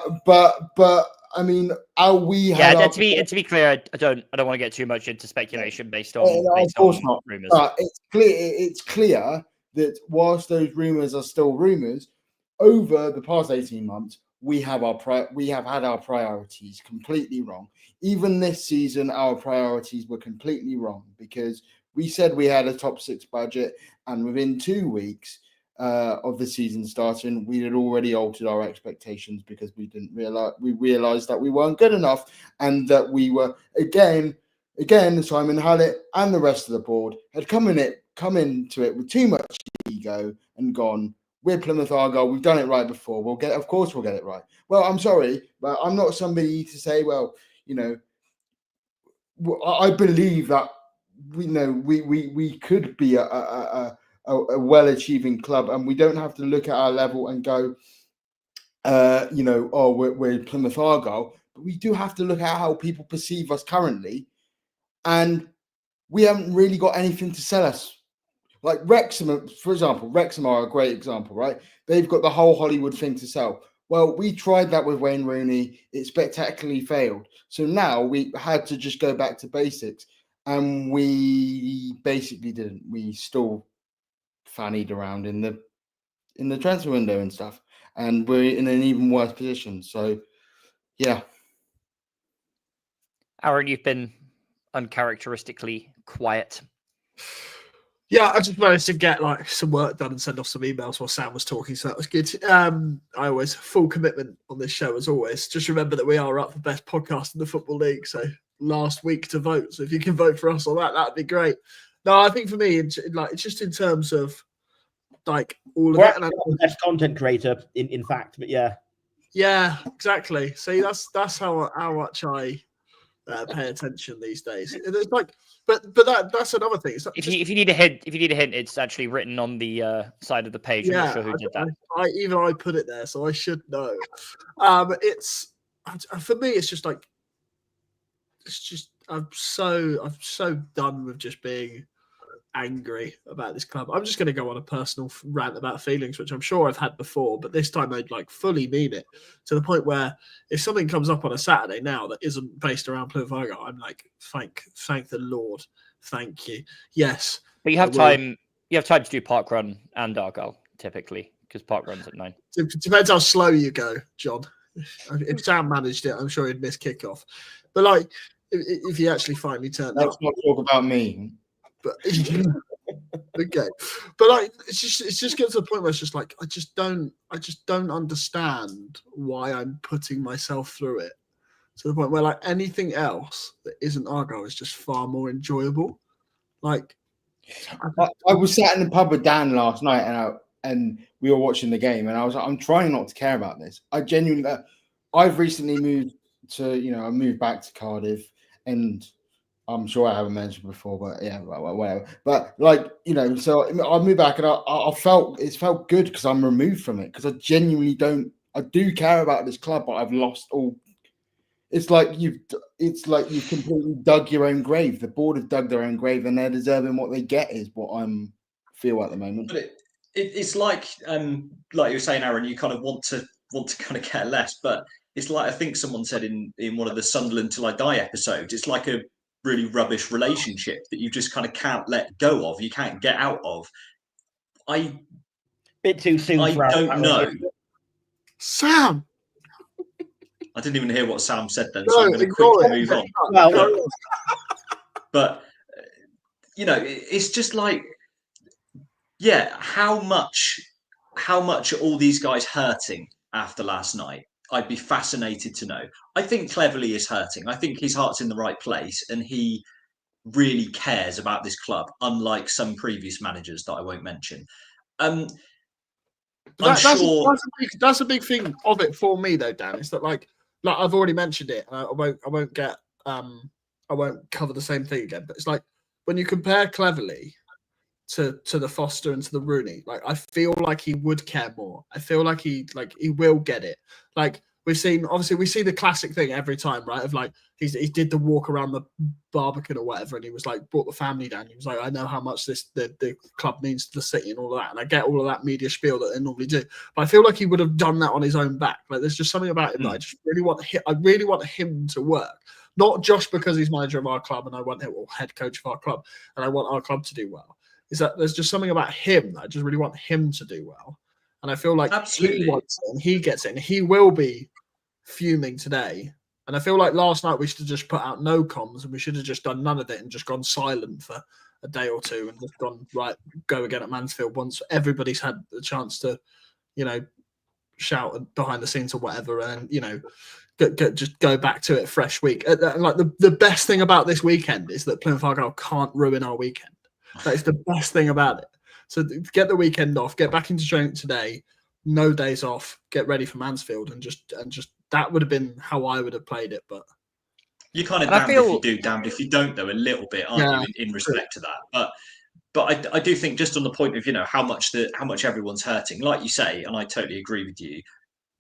I mean, to be clear, I don't want to get too much into speculation based on rumours. But it's clear that whilst those rumours are still rumours, over the past 18 months, we have had our priorities completely wrong. Even this season, our priorities were completely wrong because we said we had a top 6 budget, and within 2 weeks of the season starting, we had already altered our expectations because we realized that we weren't good enough, and that we were again Simon Hallett and the rest of the board had come into it with too much ego and gone, we're Plymouth Argyle, we've done it right before, of course we'll get it right. Well, I'm sorry, but I'm not somebody to say, I believe that we know we could be a well-achieving club, and we don't have to look at our level and go, we're Plymouth Argyle, but we do have to look at how people perceive us currently, and we haven't really got anything to sell us. Like Wrexham, for example, Wrexham are a great example, right? They've got the whole Hollywood thing to sell. Well, we tried that with Wayne Rooney. It spectacularly failed. So now we had to just go back to basics, and we basically didn't. We still fannied around in the transfer window and stuff, and we're in an even worse position. So, yeah. Aaron, you've been uncharacteristically quiet. Yeah, I just managed to get like some work done and send off some emails while Sam was talking, so that was good. I always full commitment on this show as always. Just remember that we are up for best podcast in the Football League, so last week to vote. So if you can vote for us on that, that'd be great. No, I think for me, it's just in terms of like all of it. And the best content creator, in fact, but yeah, exactly. See, that's how much I pay attention these days. It's like, but that's another thing. It's If you need a hint, it's actually written on the side of the page. I'm not sure who did that. I put it there, so I should know. It's for me. It's just like I'm so done with just being angry about this club. I'm just going to go on a personal rant about feelings, which I'm sure I've had before, but this time I'd like fully mean it, to the point where if something comes up on a Saturday now that isn't based around Plymouth Argyle, I'm like, thank the Lord, thank you. Yes, but you have time. You have time to do Parkrun and Argyle typically, because Parkrun's at 9. It depends how slow you go, John. If Sam managed it, I'm sure he'd miss kickoff. But like, if he actually finally turned up, let's not talk about me. But okay, but like it's just getting to the point where it's just like I just don't understand why I'm putting myself through it, to the point where like anything else that isn't Argyle is just far more enjoyable. Like I was sat in the pub with Dan last night, and we were watching the game, and I was like, I'm trying not to care about this. I genuinely, I've recently moved to, I moved back to Cardiff, and I'm sure I haven't mentioned before, but yeah, whatever. But like, so I moved back, and I felt good because I'm removed from it, because I genuinely I do care about this club, but I've lost all. It's like you've completely dug your own grave. The board have dug their own grave, and they're deserving what they get, is what I'm feel at the moment. But it's like you were saying, Aaron, you kind of want to kind of care less, but it's like I think someone said in one of the Sunderland Till I Die episodes, it's like a really rubbish relationship that you just kind of can't let go of. You can't get out of. Bit too soon. I don't know. Sam. I didn't even hear what Sam said then, so I'm going to quickly move on. Well, but it's just like, yeah, how much are all these guys hurting after last night? I'd be fascinated to know. I think Cleverley is hurting. I think his heart's in the right place, and he really cares about this club, unlike some previous managers that I won't mention. That's a big thing of it for me, though, Dan. Is that like I've already mentioned it, and I won't cover the same thing again. But it's like when you compare Cleverley to the Foster and to the Rooney, like I feel like he would care more. I feel like he will get it. Like we see the classic thing every time, right? Of like he did the walk around the Barbican or whatever, and he was like brought the family down. He was like, I know how much the club means to the city and all of that, and I get all of that media spiel that they normally do. But I feel like he would have done that on his own back. Like there's just something about him that I just really want. I really want him to work, not just because he's manager of our club and I want him, or head coach of our club, and I want our club to do well. Is that there's just something about him that I just really want him to do well. And I feel like absolutely he wants it and he gets it, and he will be fuming today. And I feel like last night we should have just put out no comms, and we should have just done none of it and just gone silent for a day or two and just gone, right, go again at Mansfield once everybody's had the chance to, shout behind the scenes or whatever, and, just go back to it fresh week. Like the best thing about this weekend is that Plymouth Argyle can't ruin our weekend. That is the best thing about it. So get the weekend off, get back into training today, no days off, get ready for Mansfield, and just that would have been how I would have played it. But You're kind of And I damned if feel- you do, damned if you don't, though, a little bit, aren't you, in respect to that? But I do think just on the point of, you know, how much everyone's hurting, like you say, and I totally agree with you,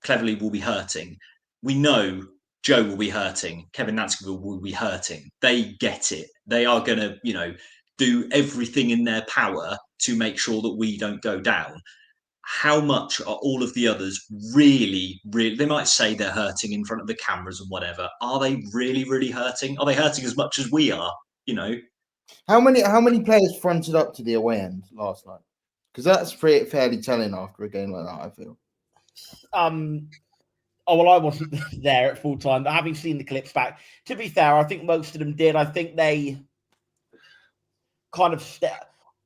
Cleverley will be hurting. We know Joe will be hurting. Kevin Nansky will be hurting. They get it. They are going to, you know, do everything in their power to make sure that we don't go down. How much are all of the others really, they might say they're hurting in front of the cameras and whatever. Are they really, really hurting? Are they hurting as much as we are? You know? How many players fronted up to the away end last night? Because that's fairly telling after a game like that, I feel. Oh, well, I wasn't there at full time, but having seen the clips back, to be fair, I think most of them did. I think they kind of,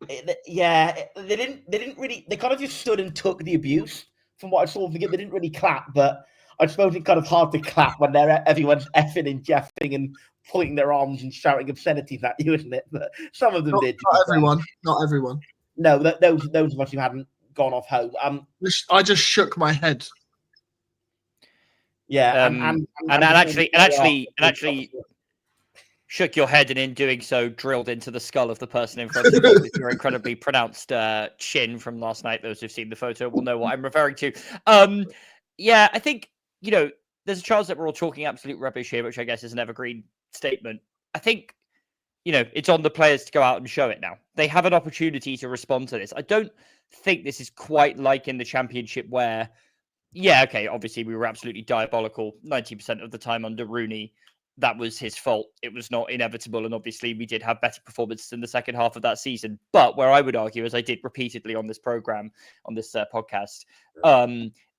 they didn't really, they kind of just stood and took the abuse from what I saw. They didn't really clap, but I suppose it's kind of hard to clap when everyone's effing and jeffing and pointing their arms and shouting obscenities at you, isn't it? But some of them did. Not everyone. No, those of us who hadn't gone off home. I just shook my head. Yeah, and actually shook your head, and in doing so, drilled into the skull of the person in front of you with your incredibly pronounced chin from last night. Those who've seen the photo will know what I'm referring to. Yeah, I think, you know, there's a chance that we're all talking absolute rubbish here, which I guess is an evergreen statement. I think, you know, it's on the players to go out and show it now. They have an opportunity to respond to this. I don't think this is quite like in the Championship where, yeah, okay, obviously we were absolutely diabolical 90% of the time under Rooney. That was his fault. It was not inevitable. And obviously we did have better performances in the second half of that season. But where I would argue, as I did repeatedly on this program, on this podcast,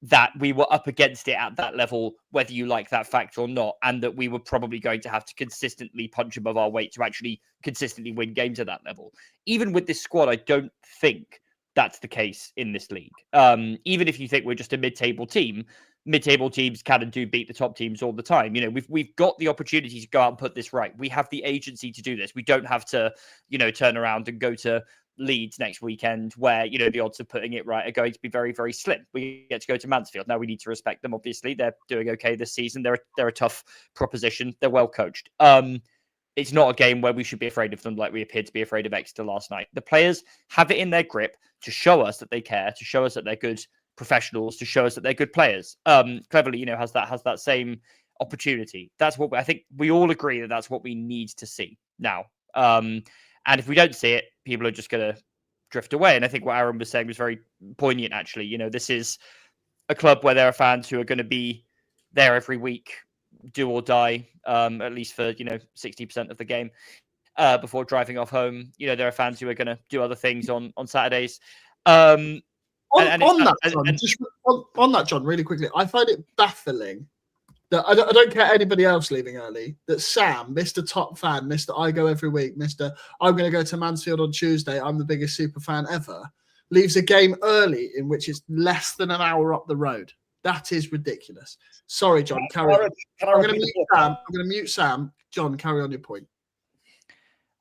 that we were up against it at that level, whether you like that fact or not, and that we were probably going to have to consistently punch above our weight to actually consistently win games at that level. Even with this squad, I don't think that's the case in this league. Even if you think we're just a mid-table team, mid-table teams can and do beat the top teams all the time. You know, we've got the opportunity to go out and put this right. We have the agency to do this. We don't have to, you know, turn around and go to Leeds next weekend where, you know, the odds of putting it right are going to be very, very slim. We get to go to Mansfield. Now we need to respect them. Obviously, they're doing okay this season. They're a tough proposition. They're well coached. It's not a game where we should be afraid of them like we appeared to be afraid of Exeter last night. The players have it in their grip to show us that they care, to show us that they're good professionals, to show us that they're good players. Cleverley, you know, has that same opportunity. That's what I think we all agree that that's what we need to see now. And if we don't see it, people are just going to drift away. And I think what Aaron was saying was very poignant, actually. You know, this is a club where there are fans who are going to be there every week, do or die, at least for, you know, 60% of the game before driving off home. You know, there are fans who are going to do other things on Saturdays. On that, John, really quickly, I find it baffling that I don't care anybody else leaving early, that Sam, Mr. Top Fan, Mr. I go every week, Mr. I'm going to go to Mansfield on Tuesday, I'm the biggest super fan ever, leaves a game early in which it's less than an hour up the road. That is ridiculous. Sorry, John, carry on. I'm going to mute Sam. John, carry on your point.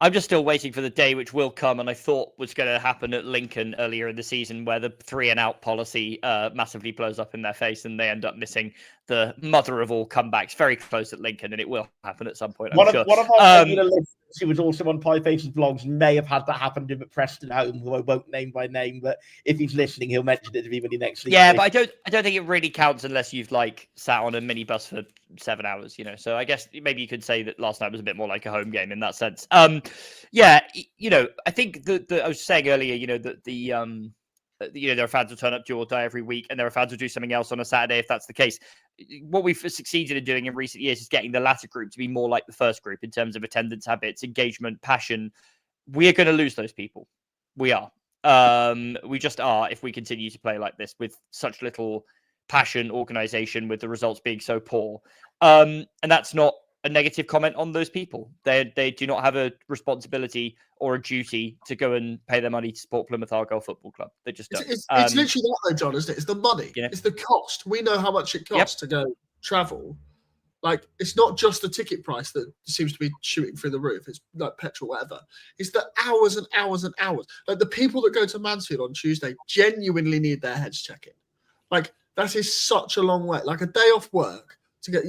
I'm just still waiting for the day which will come, and I thought was going to happen at Lincoln earlier in the season, where the 3-and-out policy massively blows up in their face, and they end up missing the mother of all comebacks. Very close at Lincoln, and it will happen at some point. One of our regular listeners, who was also on Pie Faces vlogs, may have had that happen to him at Preston Home, who I won't name by name, but if he's listening, he'll mention it to me when he next. Yeah, but I don't think it really counts unless you've like sat on a minibus for 7 hours, you know. So I guess maybe you could say that last night was a bit more like a home game in that sense. Yeah, you know, I think I was saying earlier, you know, that you know, there are fans who turn up, do or die every week, and there are fans who do something else on a Saturday if that's the case. What we've succeeded in doing in recent years is getting the latter group to be more like the first group in terms of attendance habits, engagement, passion. We are going to lose those people. We are. We just are if we continue to play like this with such little passion, organisation, with the results being so poor. And that's not a negative comment on those people. They do not have a responsibility or a duty to go and pay their money to support Plymouth Argyle Football Club. They just don't. It's literally that though, John, isn't it? It's the money. Yeah. It's the cost. We know how much it costs to go travel. Like, it's not just the ticket price that seems to be shooting through the roof. It's like petrol, whatever. It's the hours and hours and hours. Like, the people that go to Mansfield on Tuesday genuinely need their heads checking. Like, that is such a long way. Like, a day off work to get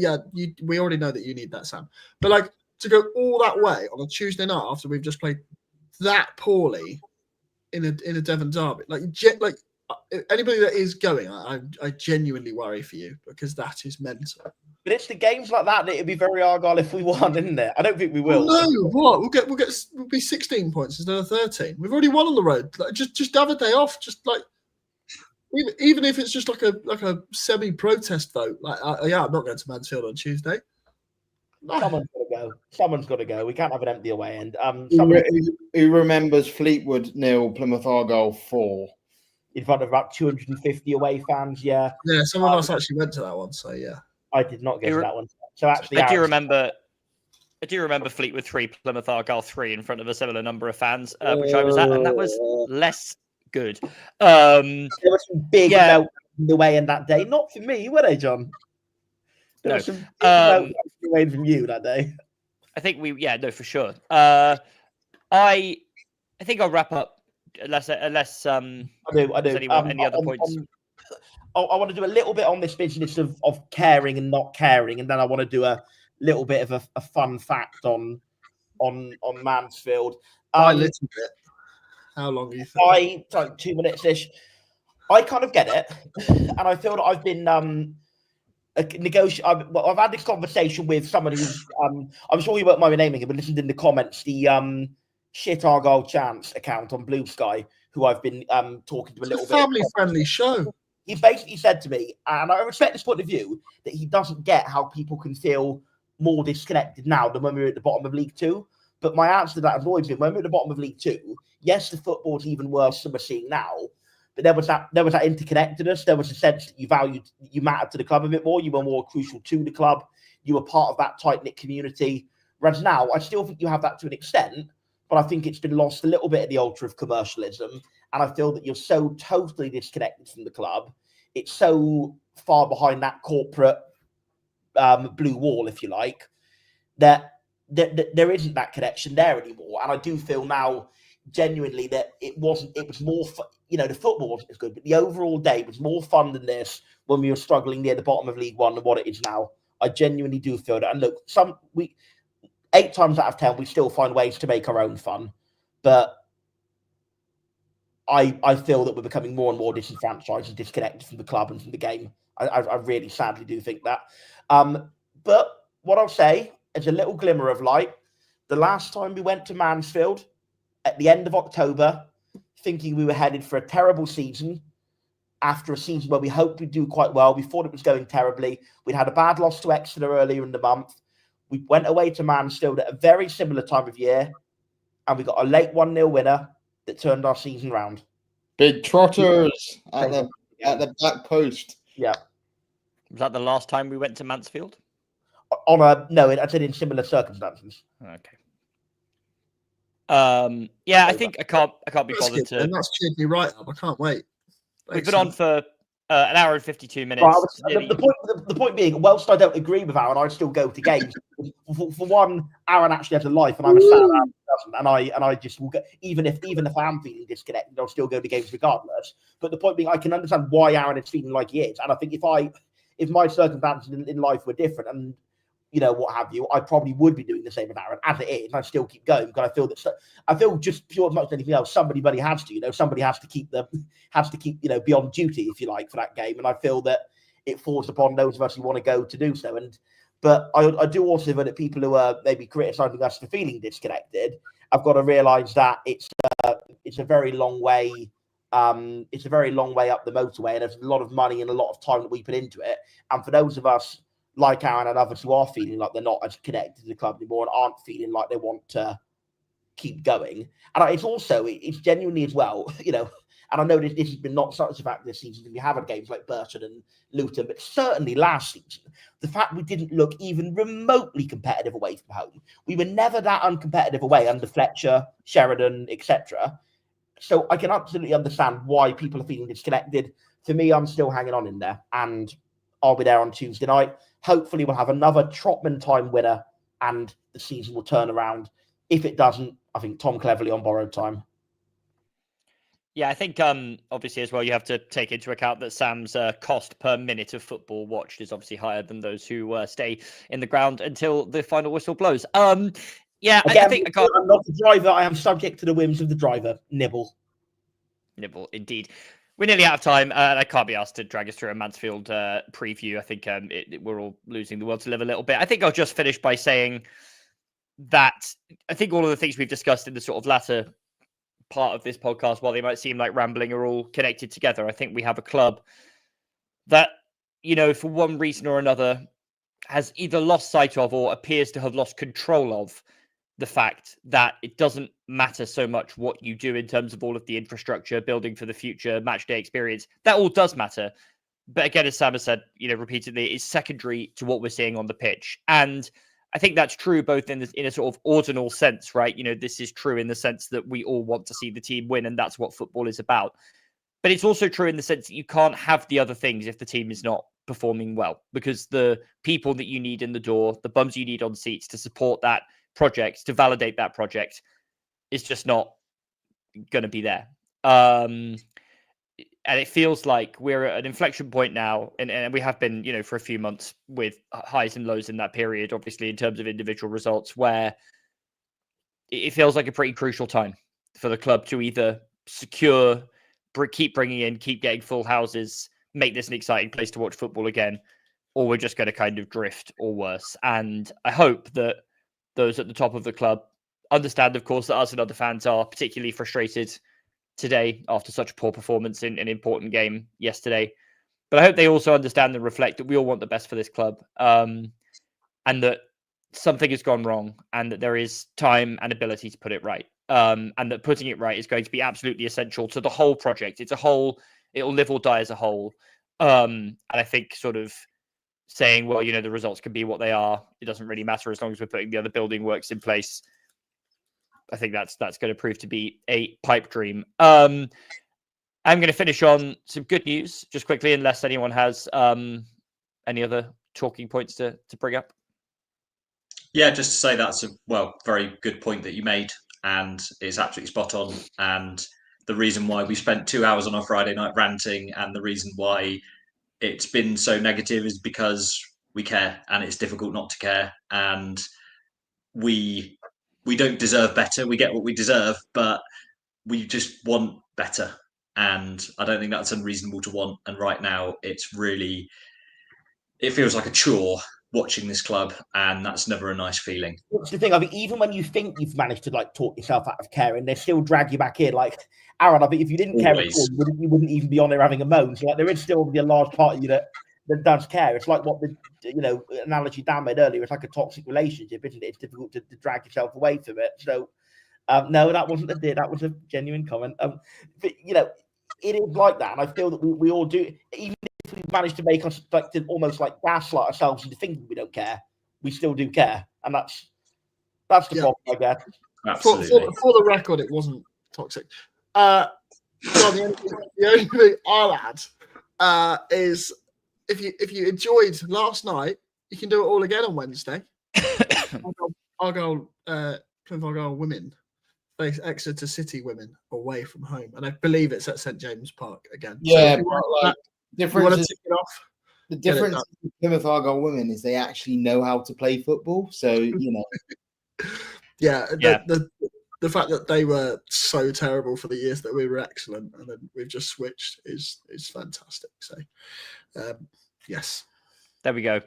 we already know that you need that, Sam. But like to go all that way on a Tuesday night after we've just played that poorly in a Devon derby, like anybody that is going, I genuinely worry for you because that is mental. But it's the games like that it'd be very Argyle if we won, isn't it? I don't think we will. Oh, no, what? We'll be 16 points instead of 13. We've already won on the road. Like, just have a day off. Just like even if it's just like a semi-protest vote. Like, I'm not going to Mansfield on Tuesday. Someone's got to go. We can't have an empty away end. Who remembers Fleetwood 0, Plymouth Argyle 4? In front of about 250 away fans. Yeah. Yeah, some of us actually went to that one. So yeah. I did not go to that one. So actually, I do remember Fleetwood 3, Plymouth Argyle 3 in front of a similar number of fans, which I was at, and that was less good. There were some big meltdowns in the way in that day. Not for me, were they, John? There were some big meltdowns away from you that day. I think for sure. I think I'll wrap up unless I do. Any other points? I want to do a little bit on this business of caring and not caring, and then I want to do a little bit of a fun fact on Mansfield. A little bit. How long do you think? Like 2 minutes-ish. I kind of get it, and I feel that I've been I've had this conversation with somebody who's I'm sure you won't mind me naming it, but listened in the comments, the Shit Argyle Chance account on Blue Sky, who I've been talking to a little bit. Family-friendly show. He basically said to me, and I respect this point of view, that he doesn't get how people can feel more disconnected now than when we were at the bottom of League Two. But my answer to that annoys me. When we were at the bottom of League Two, yes, the football's even worse than we're seeing now, but there was that interconnectedness. There was a sense that you mattered to the club a bit more. You were more crucial to the club. You were part of that tight-knit community. Whereas now, I still think you have that to an extent, but I think it's been lost a little bit at the altar of commercialism. And I feel that you're so totally disconnected from the club. It's so far behind that corporate blue wall, if you like, that there isn't that connection there anymore. And I do feel now genuinely that it was more, the football wasn't as good, but the overall day was more fun than this when we were struggling near the bottom of League One than what it is now. I genuinely do feel that. And look, 8 times out of 10, we still find ways to make our own fun. But I feel that we're becoming more and more disenfranchised and disconnected from the club and from the game. I really sadly do think that. But what I'll say is a little glimmer of light. The last time we went to Mansfield at the end of October, thinking we were headed for a terrible season, after a season where we hoped we'd do quite well, we thought it was going terribly. We'd had a bad loss to Exeter earlier in the month. We went away to Mansfield at a very similar time of year, and we got a late 1-0 winner that turned our season round. Big trotters at the back post. Yeah. Was that the last time we went to Mansfield? I said in similar circumstances. Okay. I think I can't be bothered to. And that's cheered me right up. I can't wait. We've been on for an hour and 52 minutes. The point being, whilst I don't agree with Aaron, I'd still go to games. For one, Aaron actually has a life, and I'm a sad Aaron doesn't, and I just will go. Even if I am feeling disconnected, I'll still go to games regardless. But the point being, I can understand why Aaron is feeling like he is, and I think if my circumstances in life were different, and what have you, I probably would be doing the same with Aaron. As it is, I still keep going because I feel just pure as much as anything else. Somebody has to, somebody has to keep be on duty, if you like, for that game. And I feel that it falls upon those of us who want to go to do so. But I do also feel that people who are maybe criticising us for feeling disconnected, I've got to realise that it's a very long way. It's a very long way up the motorway, and there's a lot of money and a lot of time that we put into it. And for those of us like Aaron and others who are feeling like they're not as connected to the club anymore and aren't feeling like they want to keep going. And it's genuinely as well, and I know this has been not such a fact this season, we have had games like Burton and Luton, but certainly last season, the fact we didn't look even remotely competitive away from home. We were never that uncompetitive away under Fletcher, Sheridan, etc. So I can absolutely understand why people are feeling disconnected. For me, I'm still hanging on in there, and I'll be there on Tuesday night. Hopefully we'll have another Trotman time winner and the season will turn around. If it doesn't, I think Tom Cleverley on borrowed time. Yeah, I think obviously as well you have to take into account that Sam's cost per minute of football watched is obviously higher than those who stay in the ground until the final whistle blows. Yeah, Again, I think I can't I'm not the driver. I am subject to the whims of the driver. Nibble. nibble indeed. We're nearly out of time, and I can't be asked to drag us through a Mansfield preview. I think we're all losing the will to live a little bit. I think I'll just finish by saying that I think all of the things we've discussed in the sort of latter part of this podcast, while they might seem like rambling, are all connected together. I think we have a club that, for one reason or another, has either lost sight of or appears to have lost control of the fact that it doesn't matter so much what you do in terms of all of the infrastructure, building for the future, match day experience. That all does matter. But again, as Sam has said, repeatedly, it's secondary to what we're seeing on the pitch. And I think that's true both in a sort of ordinal sense, right? This is true in the sense that we all want to see the team win, and that's what football is about. But it's also true in the sense that you can't have the other things if the team is not performing well, because the people that you need in the door, the bums you need on seats to support that project, to validate that project, is just not going to be there. And it feels like we're at an inflection point now, and we have been, for a few months, with highs and lows in that period, obviously, in terms of individual results, where it feels like a pretty crucial time for the club to either secure, keep bringing in, keep getting full houses, make this an exciting place to watch football again, or we're just going to kind of drift or worse. And I hope that those at the top of the club understand, of course, that us and other fans are particularly frustrated today after such a poor performance in an important game yesterday. But I hope they also understand and reflect that we all want the best for this club, and that something has gone wrong, and that there is time and ability to put it right. And that putting it right is going to be absolutely essential to the whole project. It's a whole, it'll live or die as a whole. And I think sort of saying, well, the results can be what they are, it doesn't really matter as long as we're putting the other building works in place, I think that's going to prove to be a pipe dream. I'm going to finish on some good news just quickly, unless anyone has any other talking points to bring up. Yeah, just to say that's a very good point that you made, and it's absolutely spot on. And the reason why we spent 2 hours on a Friday night ranting, and the reason why it's been so negative, is because we care, and it's difficult not to care. And we don't deserve better. We get what we deserve, but we just want better. And I don't think that's unreasonable to want. And right now, it feels like a chore watching this club, and that's never a nice feeling. What's the thing? I mean, even when you think you've managed to talk yourself out of caring, they still drag you back in. Like, Aaron, I think if you didn't care at all, you wouldn't even be on there having a moan. So there is still a large part of you that does care. It's like what the analogy Dan made earlier. It's like a toxic relationship, isn't it? It's difficult to drag yourself away from it. So no, that wasn't a dig. That was a genuine comment. But it is like that, and I feel that we all do. Even if we manage to make us almost gaslight ourselves into thinking we don't care, we still do care, and that's the problem, I guess. Absolutely. For the record, it wasn't toxic. John, the only thing I'll add is if you enjoyed last night, you can do it all again on Wednesday. Plymouth Argyle women face Exeter City women away from home, and I believe it's at St James Park again. Yeah, so but the difference with Plymouth Argyle women is they actually know how to play football. So yeah. The fact that they were so terrible for the years that we were excellent, and then we've just switched is fantastic. So yes, there we go.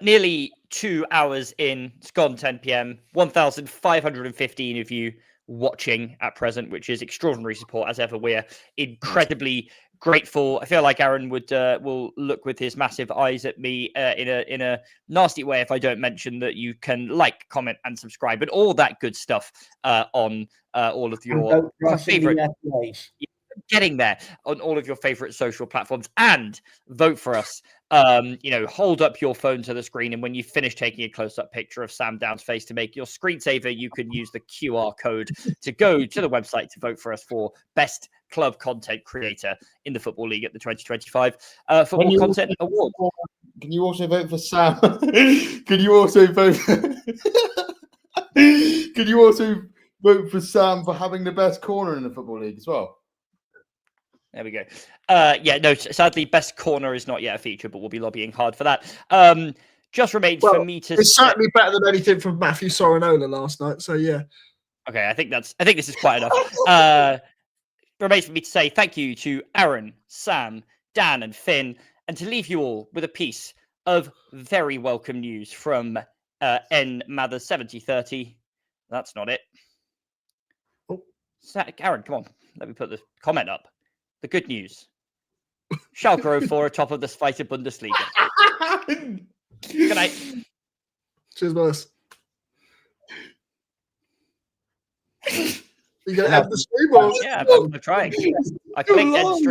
Nearly 2 hours in. It's gone 10 p.m. 1,515 of you watching at present, which is extraordinary support as ever. We're incredibly grateful. I feel like Aaron will look with his massive eyes at me in a nasty way if I don't mention that you can like, comment, and subscribe, and all that good stuff on all of your favorite. Getting there on all of your favorite social platforms, and vote for us. Hold up your phone to the screen, and when you finish taking a close-up picture of Sam Down's face to make your screensaver, you can use the QR code to go to the website to vote for us for Best Club Content Creator in the Football League at the 2025 Football Content Award. Can you also vote for Sam? Can you also vote? Can you also vote for Sam for having the best corner in the Football League as well? There we go. Yeah, no, sadly, best corner is not yet a feature, but we'll be lobbying hard for that. Just remains for me to. It's certainly better than anything from Matthew Sorinola last night. So yeah. Okay, I think this is quite enough. Remains for me to say thank you to Aaron, Sam, Dan, and Finn, and to leave you all with a piece of very welcome news from N Mathers 7030. That's not it. Oh. Aaron, come on. Let me put the comment up. The good news. Schalke 04 atop of the Zweite Bundesliga. Good night. Cheers, boys. You gonna end the stream? Or... Yeah, I'm trying. I clicked end stream.